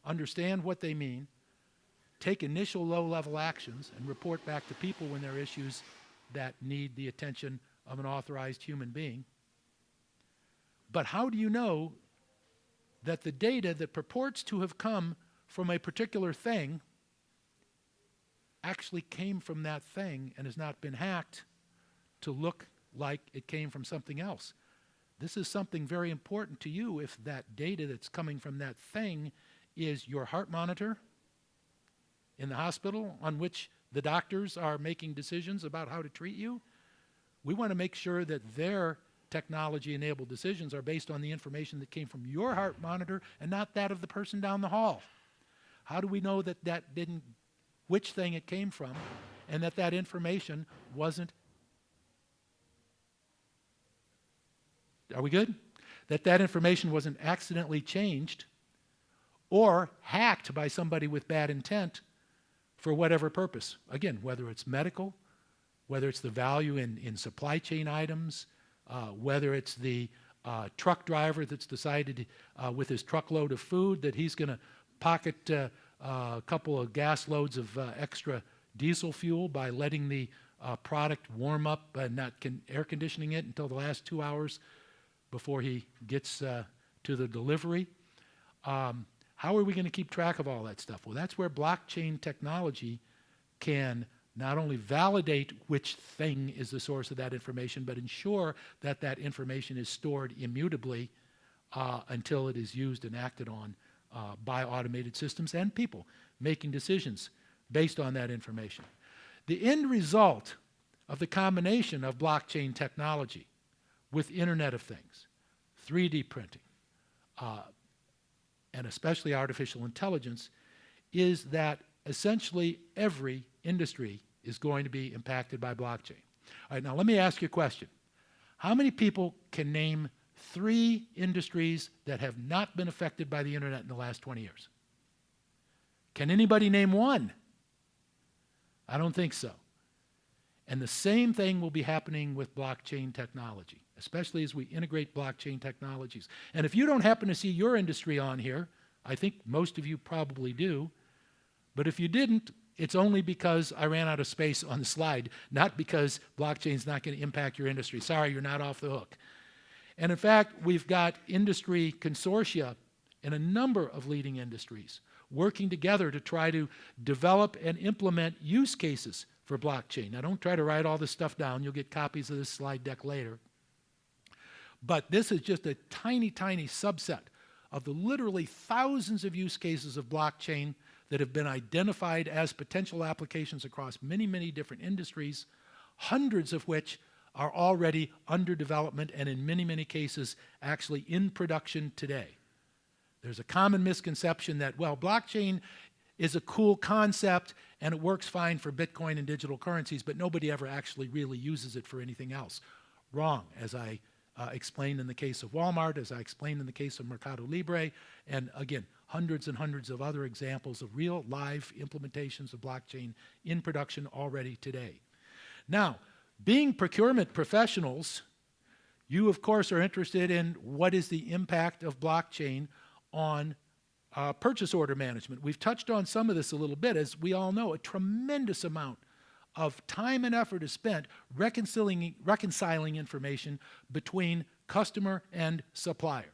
Speaker 1: understand what they mean, take initial low-level actions, and report back to people when there are issues that need the attention of an authorized human being. But how do you know that the data that purports to have come from a particular thing actually came from that thing and has not been hacked to look like it came from something else? This is something very important to you if that data that's coming from that thing is your heart monitor in the hospital on which the doctors are making decisions about how to treat you. We want to make sure that their technology-enabled decisions are based on the information that came from your heart monitor and not that of the person down the hall. How do we know that which thing it came from, and that information wasn't, are we good? That information wasn't accidentally changed or hacked by somebody with bad intent for whatever purpose. Again, whether it's medical, whether it's the value in supply chain items, whether it's the truck driver that's decided with his truckload of food that he's going to pocket a couple of gas loads of extra diesel fuel by letting the product warm up and not air conditioning it until the last 2 hours before he gets to the delivery. How are we going to keep track of all that stuff? Well, that's where blockchain technology can not only validate which thing is the source of that information, but ensure that that information is stored immutably until it is used and acted on by automated systems and people making decisions based on that information. The end result of the combination of blockchain technology with Internet of Things, 3D printing, and especially artificial intelligence, is that essentially every industry is going to be impacted by blockchain. All right, now let me ask you a question. How many people can name 3 industries that have not been affected by the Internet in the last 20 years? Can anybody name one? I don't think so. And the same thing will be happening with blockchain technology, especially as we integrate blockchain technologies. And if you don't happen to see your industry on here, I think most of you probably do, but if you didn't, it's only because I ran out of space on the slide, not because blockchain's not going to impact your industry. Sorry, you're not off the hook. And in fact, we've got industry consortia in a number of leading industries working together to try to develop and implement use cases for blockchain. Now, don't try to write all this stuff down. You'll get copies of this slide deck later. But this is just a tiny, tiny subset of the literally thousands of use cases of blockchain that have been identified as potential applications across many, many different industries, hundreds of which are already under development and in many, many cases actually in production today. There's a common misconception that, well, blockchain is a cool concept and it works fine for Bitcoin and digital currencies, but nobody ever actually really uses it for anything else. Wrong, as I explained in the case of Walmart, as I explained in the case of Mercado Libre, and again, hundreds and hundreds of other examples of real live implementations of blockchain in production already today. Now, being procurement professionals, you of course are interested in what is the impact of blockchain on purchase order management. We've touched on some of this a little bit. As we all know, a tremendous amount of time and effort is spent reconciling information between customer and supplier.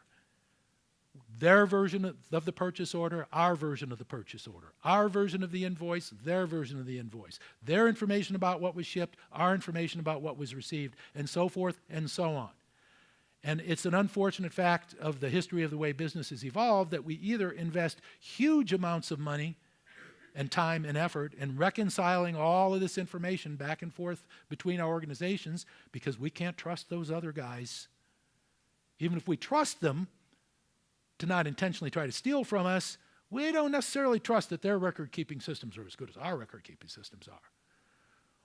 Speaker 1: Their version of the purchase order, our version of the purchase order. Our version of the invoice, their version of the invoice. Their information about what was shipped, our information about what was received, and so forth and so on. And it's an unfortunate fact of the history of the way business has evolved that we either invest huge amounts of money and time and effort in reconciling all of this information back and forth between our organizations because we can't trust those other guys. Even if we trust them to not intentionally try to steal from us, we don't necessarily trust that their record-keeping systems are as good as our record-keeping systems are.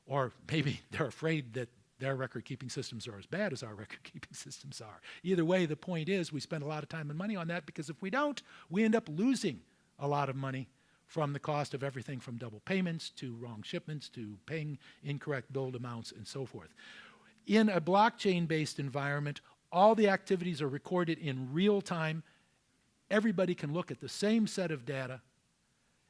Speaker 1: Or maybe they're afraid that their record-keeping systems are as bad as our record-keeping systems are. Either way, the point is we spend a lot of time and money on that, because if we don't, we end up losing a lot of money from the cost of everything from double payments to wrong shipments to paying incorrect billed amounts and so forth. In a blockchain-based environment, all the activities are recorded in real time. Everybody can look at the same set of data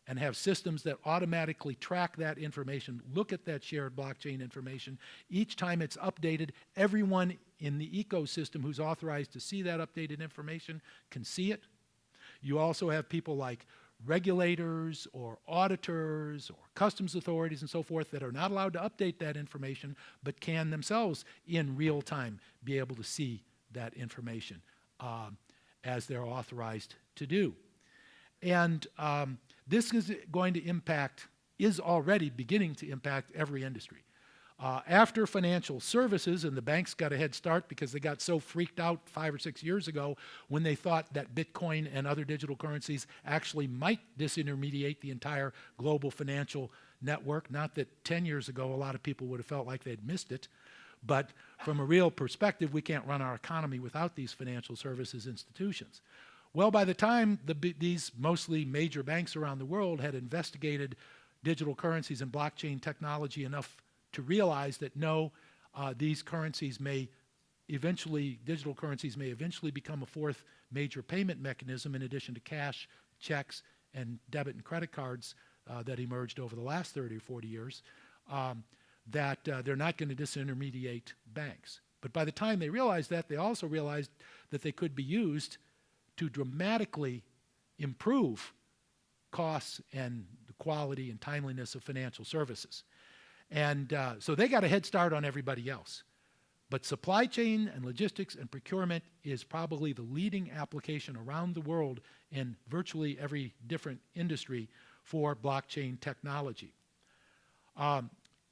Speaker 1: and have systems that automatically track that information, look at that shared blockchain information. Each time it's updated, everyone in the ecosystem who's authorized to see that updated information can see it. You also have people like regulators or auditors or customs authorities and so forth that are not allowed to update that information, but can themselves in real time be able to see that information as they're authorized to do. And this is going to impact, is already beginning to impact every industry. After financial services, and the banks got a head start because they got so freaked out 5 or 6 years ago when they thought that Bitcoin and other digital currencies actually might disintermediate the entire global financial network. Not that 10 years ago a lot of people would have felt like they'd missed it, but from a real perspective, we can't run our economy without these financial services institutions. Well, by the time these mostly major banks around the world had investigated digital currencies and blockchain technology enough to realize that no, these currencies may eventually, digital currencies may eventually become a fourth major payment mechanism in addition to cash, checks, and debit and credit cards that emerged over the last 30 or 40 years, that they're not going to disintermediate banks. But by the time they realized that, they also realized that they could be used to dramatically improve costs and the quality and timeliness of financial services. And so they got a head start on everybody else. But supply chain and logistics and procurement is probably the leading application around the world in virtually every different industry for blockchain technology.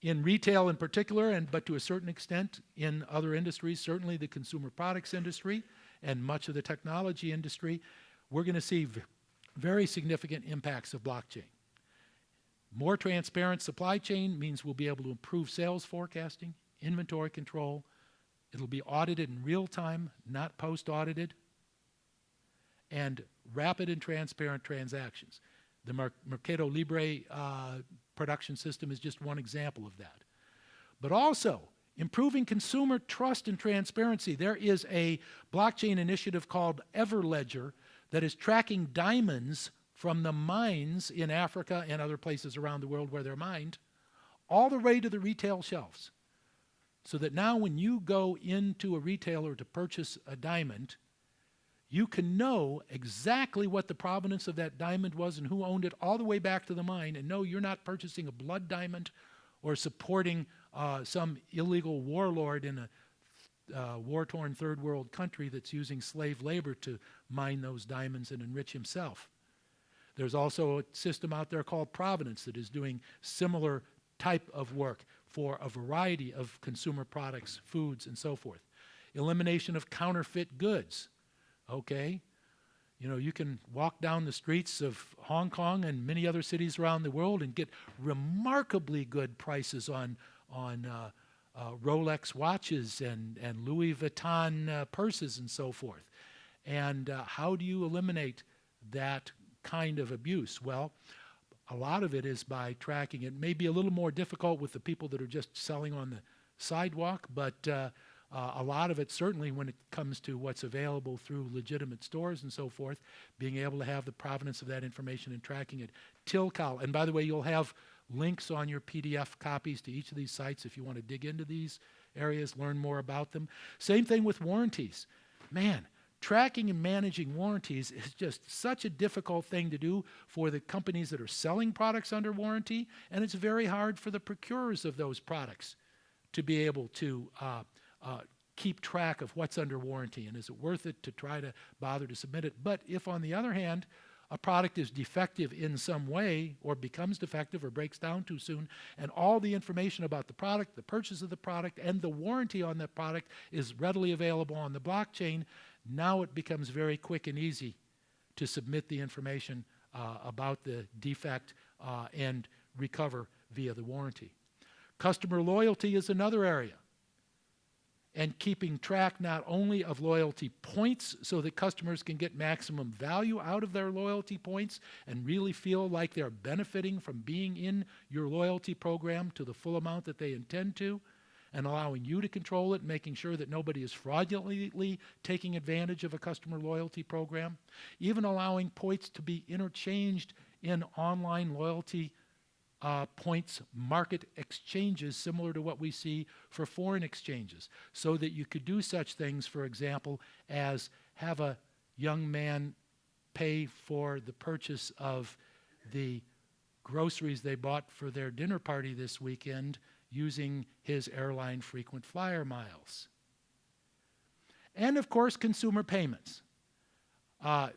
Speaker 1: In retail in particular, but to a certain extent in other industries, certainly the consumer products industry and much of the technology industry, we're going to see very significant impacts of blockchain. More transparent supply chain means we'll be able to improve sales forecasting, inventory control. It'll be audited in real time, not post-audited, and rapid and transparent transactions. The Mercado Libre production system is just one example of that. But also, improving consumer trust and transparency. There is a blockchain initiative called Everledger that is tracking diamonds from the mines in Africa and other places around the world where they're mined, all the way to the retail shelves. So that now when you go into a retailer to purchase a diamond, you can know exactly what the provenance of that diamond was and who owned it all the way back to the mine, and know you're not purchasing a blood diamond or supporting some illegal warlord in a war-torn third world country that's using slave labor to mine those diamonds and enrich himself. There's also a system out there called Provenance that is doing similar type of work for a variety of consumer products, foods, and so forth. Elimination of counterfeit goods, okay? You know, you can walk down the streets of Hong Kong and many other cities around the world and get remarkably good prices on Rolex watches and Louis Vuitton purses and so forth. And how do you eliminate that kind of abuse? Well, a lot of it is by tracking. It may be a little more difficult with the people that are just selling on the sidewalk, but a lot of it, certainly when it comes to what's available through legitimate stores and so forth, being able to have the provenance of that information and tracking it. Tilcal, and by the way, you'll have links on your PDF copies to each of these sites if you want to dig into these areas, learn more about them. Same thing with warranties. Man, tracking and managing warranties is just such a difficult thing to do for the companies that are selling products under warranty, and it's very hard for the procurers of those products to be able to keep track of what's under warranty, and is it worth it to try to bother to submit it. But if, on the other hand, a product is defective in some way or becomes defective or breaks down too soon, and all the information about the product, the purchase of the product, and the warranty on that product is readily available on the blockchain, now it becomes very quick and easy to submit the information about the defect and recover via the warranty. Customer loyalty is another area. and keeping track not only of loyalty points so that customers can get maximum value out of their loyalty points and really feel like they're benefiting from being in your loyalty program to the full amount that they intend to, and allowing you to control it, making sure that nobody is fraudulently taking advantage of a customer loyalty program, even allowing points to be interchanged in online loyalty points market exchanges similar to what we see for foreign exchanges, so that you could do such things, for example, as have a young man pay for the purchase of the groceries they bought for their dinner party this weekend using his airline frequent flyer miles. And of course, consumer payments.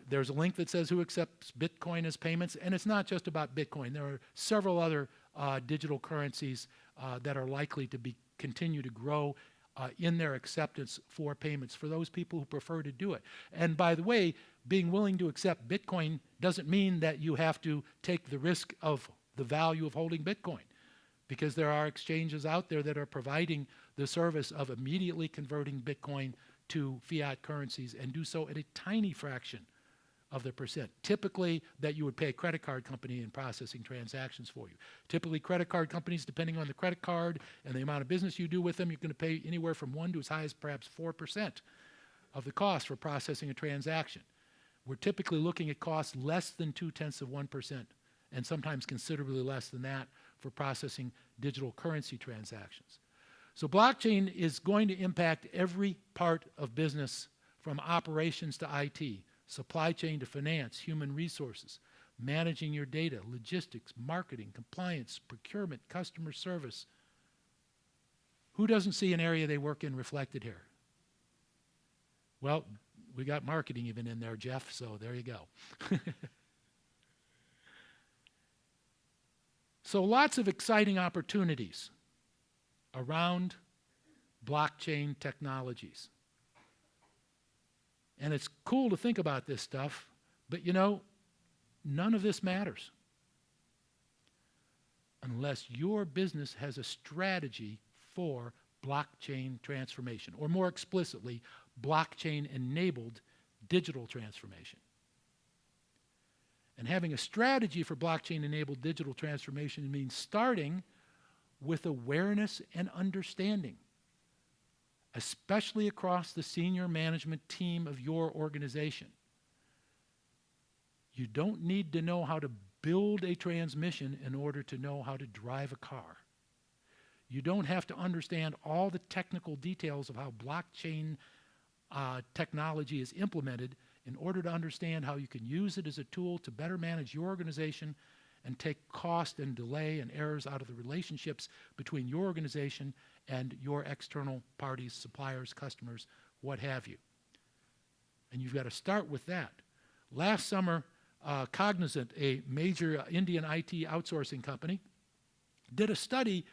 Speaker 1: There's a link that says who accepts Bitcoin as payments, and it's not just about Bitcoin. There are several other digital currencies that are likely to continue to grow in their acceptance for payments for those people who prefer to do it. And by the way, being willing to accept Bitcoin doesn't mean that you have to take the risk of the value of holding Bitcoin, because there are exchanges out there that are providing the service of immediately converting Bitcoin to fiat currencies, and do so at a tiny fraction of the percent. Typically, that you would pay a credit card company in processing transactions for you. Typically, credit card companies, depending on the credit card and the amount of business you do with them, you're going to pay anywhere from 1 to as high as perhaps 4% of the cost for processing a transaction. We're typically looking at costs less than 0.2%, and sometimes considerably less than that for processing digital currency transactions. So blockchain is going to impact every part of business, from operations to IT, supply chain to finance, human resources, managing your data, logistics, marketing, compliance, procurement, customer service. Who doesn't see an area they work in reflected here? Well, we got marketing even in there, Jeff, so there you go. So lots of exciting opportunities around blockchain technologies. And it's cool to think about this stuff, but you know, none of this matters unless your business has a strategy for blockchain transformation, or more explicitly, blockchain-enabled digital transformation. And having a strategy for blockchain-enabled digital transformation means starting with awareness and understanding, especially across the senior management team of your organization. You don't need to know how to build a transmission in order to know how to drive a car. You don't have to understand all the technical details of how blockchain technology is implemented in order to understand how you can use it as a tool to better manage your organization and take cost and delay and errors out of the relationships between your organization and your external parties, suppliers, customers, what have you. And you've got to start with that. Last summer, Cognizant, a major Indian IT outsourcing company, did a study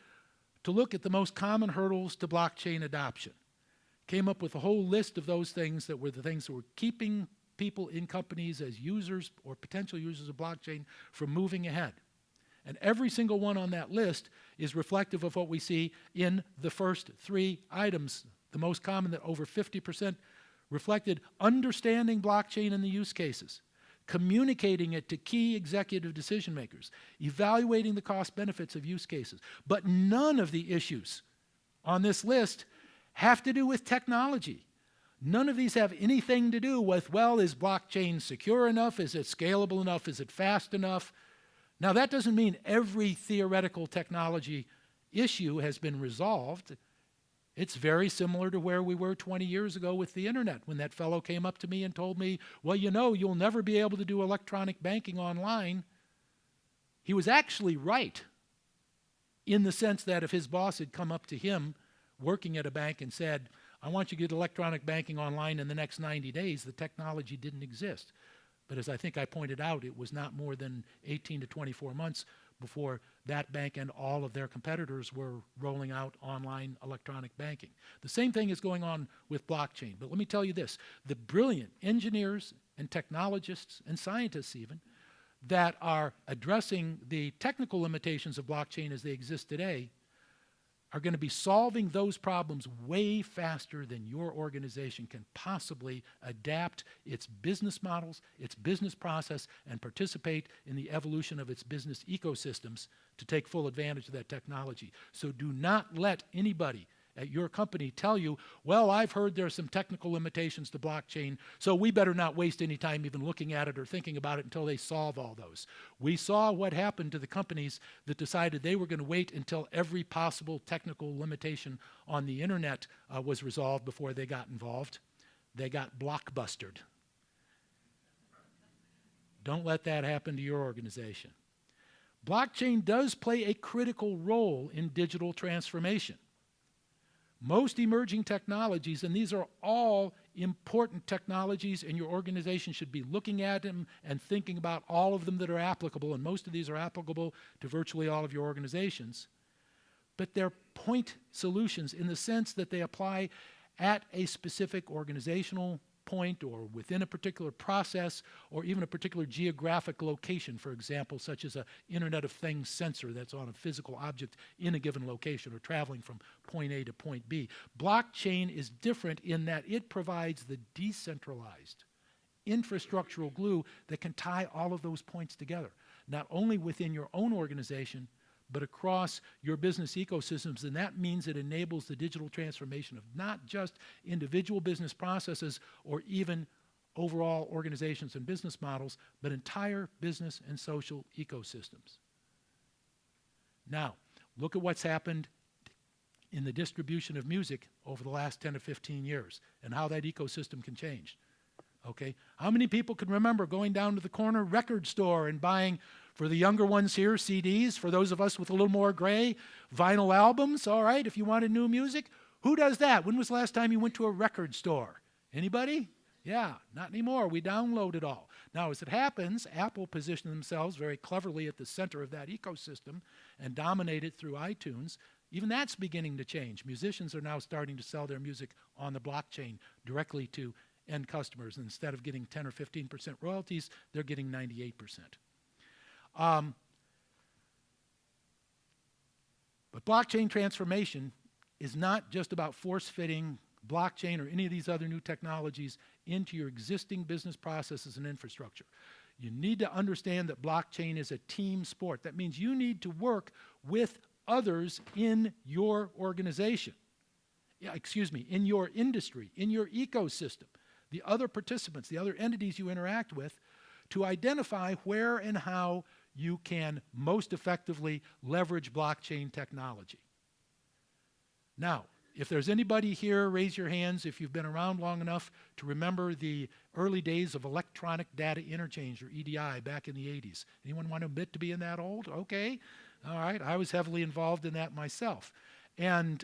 Speaker 1: to look at the most common hurdles to blockchain adoption. Came up with a whole list of those things that were the things that were keeping people in companies as users or potential users of blockchain from moving ahead. And every single one on that list is reflective of what we see in the first three items. The most common, that over 50% reflected understanding blockchain and the use cases, communicating it to key executive decision makers, evaluating the cost benefits of use cases. But none of the issues on this list have to do with technology. None of these have anything to do with, well, is blockchain secure enough? Is it scalable enough? Is it fast enough? Now, that doesn't mean every theoretical technology issue has been resolved. It's very similar to where we were 20 years ago with the internet, when that fellow came up to me and told me, well, you know, you'll never be able to do electronic banking online. He was actually right, in the sense that if his boss had come up to him working at a bank and said, I want you to get electronic banking online in the next 90 days, the technology didn't exist. But as I think I pointed out, it was not more than 18 to 24 months before that bank and all of their competitors were rolling out online electronic banking. The same thing is going on with blockchain. But let me tell you this, the brilliant engineers and technologists and scientists even that are addressing the technical limitations of blockchain as they exist today are going to be solving those problems way faster than your organization can possibly adapt its business models, its business process, and participate in the evolution of its business ecosystems to take full advantage of that technology. So do not let anybody at your company tell you, well, I've heard there are some technical limitations to blockchain, so we better not waste any time even looking at it or thinking about it until they solve all those. We saw what happened to the companies that decided they were going to wait until every possible technical limitation on the internet was resolved before they got involved. They got blockbustered. Don't let that happen to your organization. Blockchain does play a critical role in digital transformation. Most emerging technologies, and these are all important technologies, and your organization should be looking at them and thinking about all of them that are applicable, and most of these are applicable to virtually all of your organizations. But they're point solutions in the sense that they apply at a specific organizational point or within a particular process or even a particular geographic location, for example, such as an Internet of Things sensor that's on a physical object in a given location or traveling from point A to point B. Blockchain is different in that it provides the decentralized infrastructural glue that can tie all of those points together, not only within your own organization, but across your business ecosystems, and that means it enables the digital transformation of not just individual business processes or even overall organizations and business models, but entire business and social ecosystems. Now, look at what's happened in the distribution of music over the last 10 to 15 years and how that ecosystem can change. Okay? How many people can remember going down to the corner record store and buying, for the younger ones here, CDs, for those of us with a little more gray, vinyl albums, all right, if you wanted new music? Who does that? When was the last time you went to a record store? Anybody? Yeah, not anymore. We download it all. Now, as it happens, Apple positioned themselves very cleverly at the center of that ecosystem and dominated through iTunes. Even that's beginning to change. Musicians are now starting to sell their music on the blockchain directly to end customers. Instead of getting 10 or 15% royalties, they're getting 98%. But blockchain transformation is not just about force-fitting blockchain or any of these other new technologies into your existing business processes and infrastructure. You need to understand that blockchain is a team sport. That means you need to work with others in your organization, in your industry, in your ecosystem, the other participants, the other entities you interact with, to identify where and how you can most effectively leverage blockchain technology. Now, if there's anybody here, raise your hands if you've been around long enough to remember the early days of electronic data interchange, or EDI, back in the 80s. Anyone want to admit to being that old? Okay. All right. I was heavily involved in that myself. And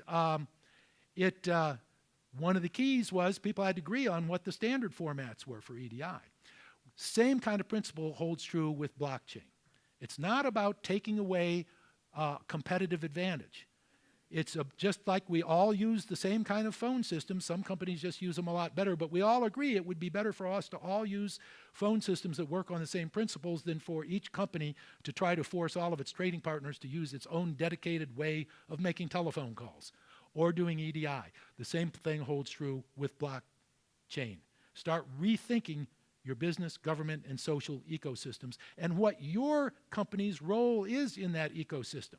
Speaker 1: one of the keys was people had to agree on what the standard formats were for EDI. Same kind of principle holds true with blockchain. It's not about taking away competitive advantage. It's just like we all use the same kind of phone system. Some companies just use them a lot better, but we all agree it would be better for us to all use phone systems that work on the same principles than for each company to try to force all of its trading partners to use its own dedicated way of making telephone calls or doing EDI. The same thing holds true with blockchain. Start rethinking your business, government, and social ecosystems and what your company's role is in that ecosystem.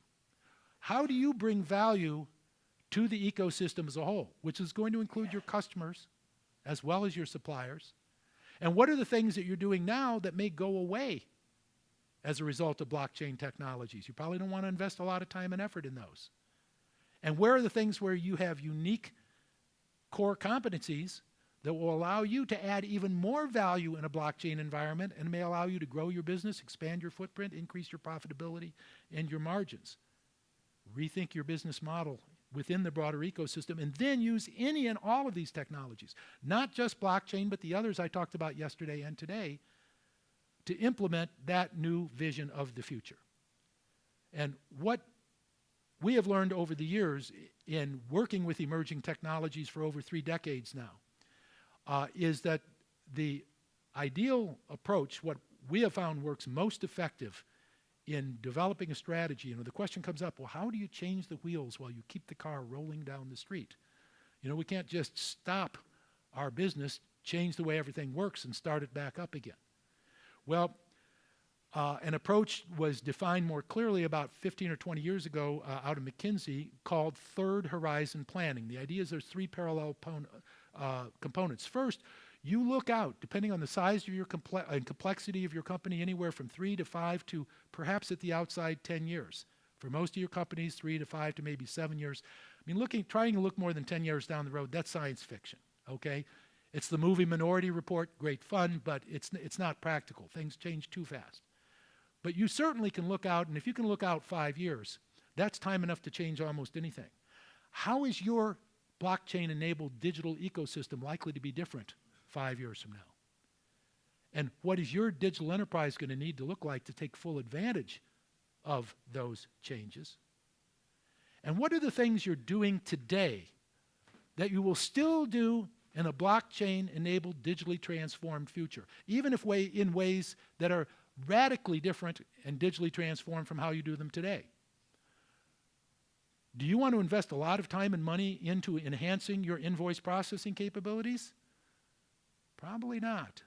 Speaker 1: How do you bring value to the ecosystem as a whole, which is going to include your customers as well as your suppliers? And what are the things that you're doing now that may go away as a result of blockchain technologies? You probably don't want to invest a lot of time and effort in those. And where are the things where you have unique core competencies that will allow you to add even more value in a blockchain environment and may allow you to grow your business, expand your footprint, increase your profitability and your margins? Rethink your business model within the broader ecosystem, and then use any and all of these technologies, not just blockchain, but the others I talked about yesterday and today, to implement that new vision of the future. And what we have learned over the years in working with emerging technologies for over 3 decades now, is that the ideal approach, what we have found works most effective in developing a strategy, the question comes up, well, how do you change the wheels while you keep the car rolling down the street? We can't just stop our business, change the way everything works, and start it back up again. Well, an approach was defined more clearly about 15 or 20 years ago out of McKinsey called third horizon planning. The idea is there's three parallel components. First, you look out, depending on the size of your and complexity of your company, anywhere from 3 to 5 to perhaps at the outside 10 years. For most of your companies, 3 to 5 to maybe 7 years. I mean, trying to look more than 10 years down the road, that's science fiction, okay? It's the movie Minority Report, great fun, but it's not practical. Things change too fast. But you certainly can look out, and if you can look out 5 years, that's time enough to change almost anything. How is your blockchain-enabled digital ecosystem likely to be different 5 years from now? And what is your digital enterprise going to need to look like to take full advantage of those changes? And what are the things you're doing today that you will still do in a blockchain-enabled, digitally transformed future, even if in ways that are radically different and digitally transformed from how you do them today? Do you want to invest a lot of time and money into enhancing your invoice processing capabilities? Probably not.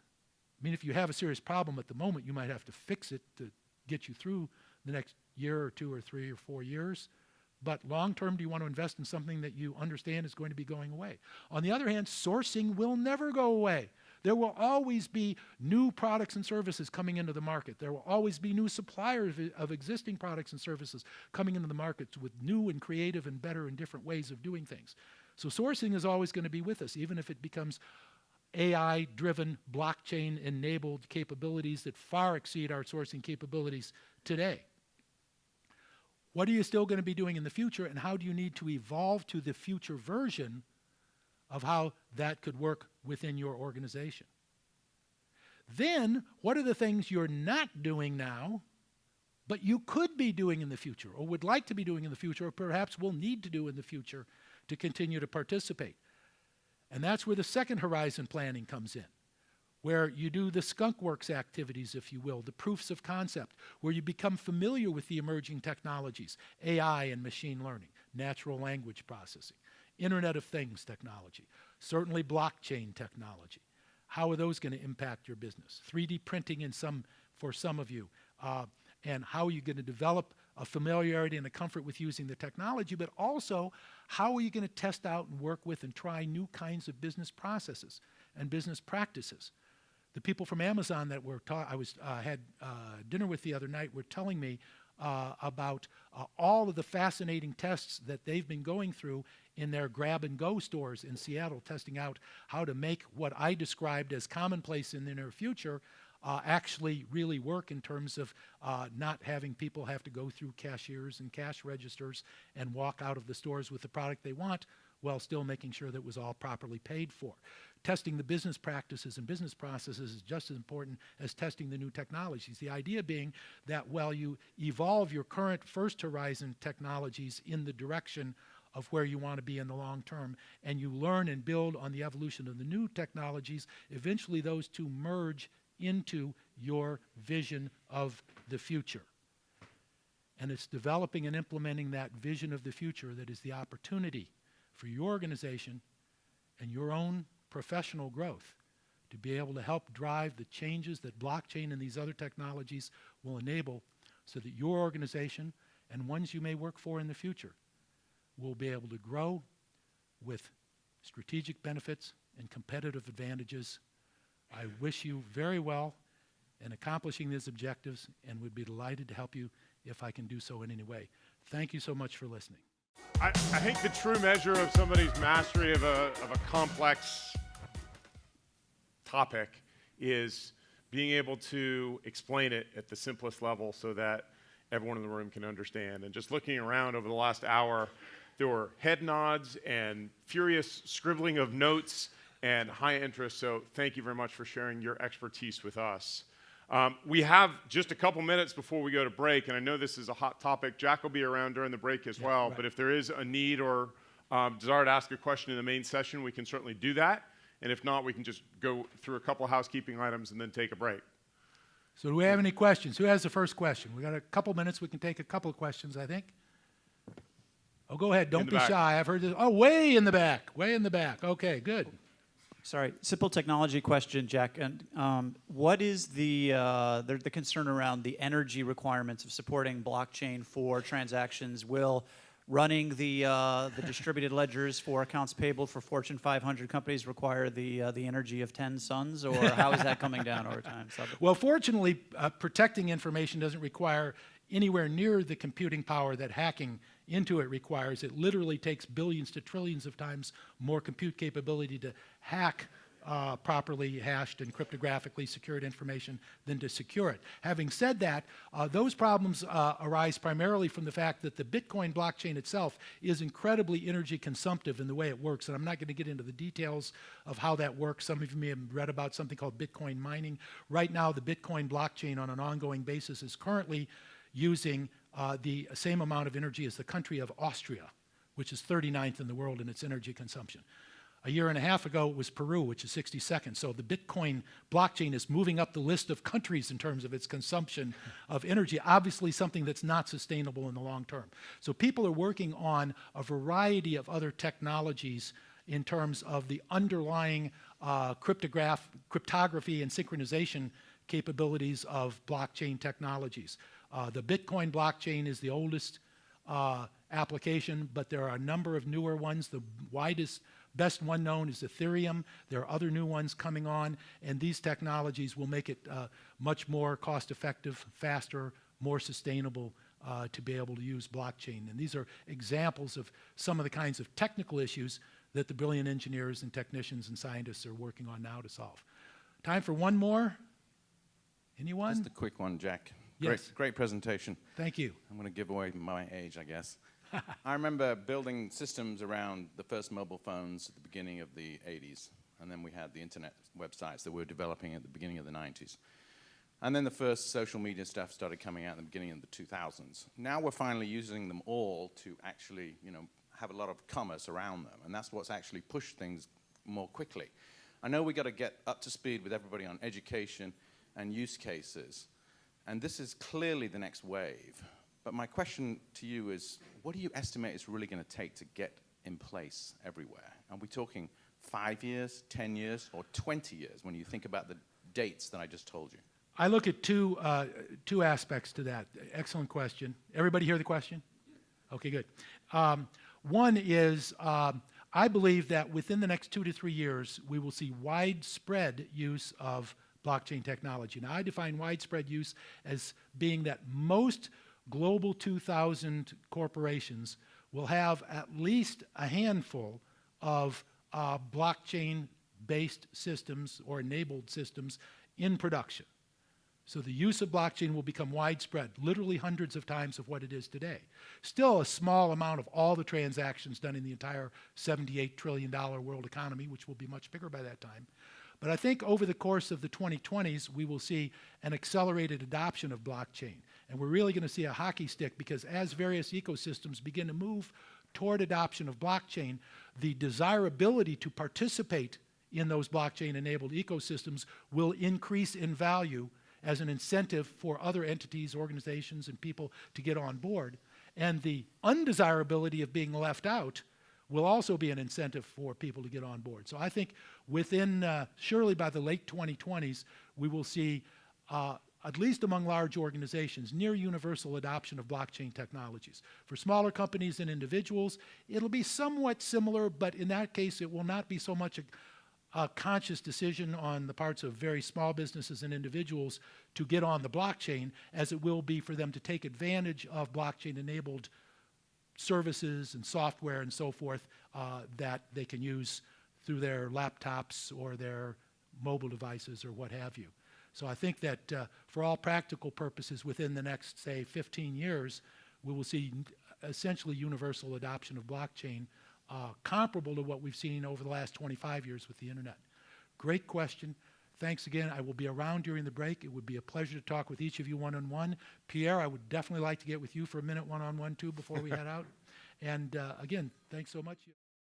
Speaker 1: I mean, if you have a serious problem at the moment, you might have to fix it to get you through the next year or 2 or 3 or 4 years. But long term, do you want to invest in something that you understand is going to be going away? On the other hand, sourcing will never go away. There will always be new products and services coming into the market. There will always be new suppliers of existing products and services coming into the markets with new and creative and better and different ways of doing things. So sourcing is always going to be with us, even if it becomes AI-driven, blockchain-enabled capabilities that far exceed our sourcing capabilities today. What are you still going to be doing in the future, and how do you need to evolve to the future version of how that could work within your organization? Then, what are the things you're not doing now, but you could be doing in the future, or would like to be doing in the future, or perhaps will need to do in the future to continue to participate? And that's where the second horizon planning comes in, where you do the skunk works activities, if you will, the proofs of concept, where you become familiar with the emerging technologies, AI and machine learning, natural language processing, Internet of Things technology, certainly blockchain technology. How are those going to impact your business? 3D printing for some of you, and how are you going to develop a familiarity and a comfort with using the technology, but also how are you going to test out and work with and try new kinds of business processes and business practices? The people from Amazon that had dinner with the other night were telling me about all of the fascinating tests that they've been going through in their grab-and-go stores in Seattle, testing out how to make what I described as commonplace in the near future actually really work in terms of not having people have to go through cashiers and cash registers and walk out of the stores with the product they want, while still making sure that it was all properly paid for. Testing the business practices and business processes is just as important as testing the new technologies. The idea being that while you evolve your current first horizon technologies in the direction of where you want to be in the long term, and you learn and build on the evolution of the new technologies, eventually those two merge into your vision of the future. And it's developing and implementing that vision of the future that is the opportunity for your organization and your own professional growth to be able to help drive the changes that blockchain and these other technologies will enable, so that your organization and ones you may work for in the future will be able to grow with strategic benefits and competitive advantages. I wish you very well in accomplishing these objectives, and would be delighted to help you if I can do so in any way. Thank you so much for listening.
Speaker 2: I think the true measure of somebody's mastery of a complex topic is being able to explain it at the simplest level so that everyone in the room can understand. And just looking around over the last hour, there were head nods and furious scribbling of notes and high interest, so thank you very much for sharing your expertise with us. We have just a couple minutes before we go to break, and I know this is a hot topic. Jack will be around during the break as well, right. But if there is a need or desire to ask a question in the main session, we can certainly do that. And if not, we can just go through a couple housekeeping items and then take a break.
Speaker 1: So do we have any questions? Who has the first question? We got a couple minutes. We can take a couple of questions, I think. Oh, go ahead. Don't
Speaker 2: the
Speaker 1: be
Speaker 2: back.
Speaker 1: shy. I've heard this. Oh, way in the back. Way in the back. Okay, good.
Speaker 3: Sorry, simple technology question, Jack. And what is the concern around the energy requirements of supporting blockchain for transactions? Will running the distributed ledgers for accounts payable for Fortune 500 companies require the energy of 10 suns, or how is that coming down over time?
Speaker 1: Well, fortunately, protecting information doesn't require anywhere near the computing power that hacking into it requires. It literally takes billions to trillions of times more compute capability to hack properly hashed and cryptographically secured information than to secure it. Having said that, those problems arise primarily from the fact that the Bitcoin blockchain itself is incredibly energy consumptive in the way it works, and I'm not going to get into the details of how that works. Some of you may have read about something called Bitcoin mining. Right now, the Bitcoin blockchain on an ongoing basis is currently using the same amount of energy as the country of Austria, which is 39th in the world in its energy consumption. A year and a half ago, it was Peru, which is 62nd. So the Bitcoin blockchain is moving up the list of countries in terms of its consumption of energy, obviously something that's not sustainable in the long term. So people are working on a variety of other technologies in terms of the underlying cryptography and synchronization capabilities of blockchain technologies. The Bitcoin blockchain is the oldest application, but there are a number of newer ones. The best one known is Ethereum. There are other new ones coming on, and these technologies will make it much more cost-effective, faster, more sustainable to be able to use blockchain. And these are examples of some of the kinds of technical issues that the brilliant engineers and technicians and scientists are working on now to solve. Time for one more? Anyone?
Speaker 4: Just a quick one, Jack.
Speaker 1: Yes.
Speaker 4: Great presentation.
Speaker 1: Thank you.
Speaker 4: I'm going to give away my age, I guess. I remember building systems around the first mobile phones at the beginning of the 80s, and then we had the internet websites that we were developing at the beginning of the 90s. And then the first social media stuff started coming out at the beginning of the 2000s. Now we're finally using them all to actually, have a lot of commerce around them, and that's what's actually pushed things more quickly. I know we got to get up to speed with everybody on education and use cases, and this is clearly the next wave. But my question to you is, what do you estimate it's really going to take to get in place everywhere? Are we talking 5 years, 10 years, or 20 years when you think about the dates that I just told you?
Speaker 1: I look at two aspects to that. Excellent question. Everybody hear the question? Okay, good. One is, I believe that within the next 2 to 3 years, we will see widespread use of blockchain technology. Now, I define widespread use as being that most Global 2000 corporations will have at least a handful of blockchain-based systems or enabled systems in production. So the use of blockchain will become widespread, literally hundreds of times of what it is today. Still a small amount of all the transactions done in the entire $78 trillion world economy, which will be much bigger by that time. But I think over the course of the 2020s, we will see an accelerated adoption of blockchain. And we're really going to see a hockey stick, because as various ecosystems begin to move toward adoption of blockchain, the desirability to participate in those blockchain-enabled ecosystems will increase in value as an incentive for other entities, organizations, and people to get on board. And the undesirability of being left out will also be an incentive for people to get on board. So I think within, surely by the late 2020s, we will see, at least among large organizations, near universal adoption of blockchain technologies. For smaller companies and individuals, it'll be somewhat similar, but in that case, it will not be so much a conscious decision on the parts of very small businesses and individuals to get on the blockchain as it will be for them to take advantage of blockchain-enabled services and software and so forth that they can use through their laptops or their mobile devices or what have you. So I think that for all practical purposes, within the next, say, 15 years, we will see essentially universal adoption of blockchain comparable to what we've seen over the last 25 years with the internet. Great question. Thanks again. I will be around during the break. It would be a pleasure to talk with each of you one-on-one. Pierre, I would definitely like to get with you for a minute one-on-one too before we head out. And again, thanks so much.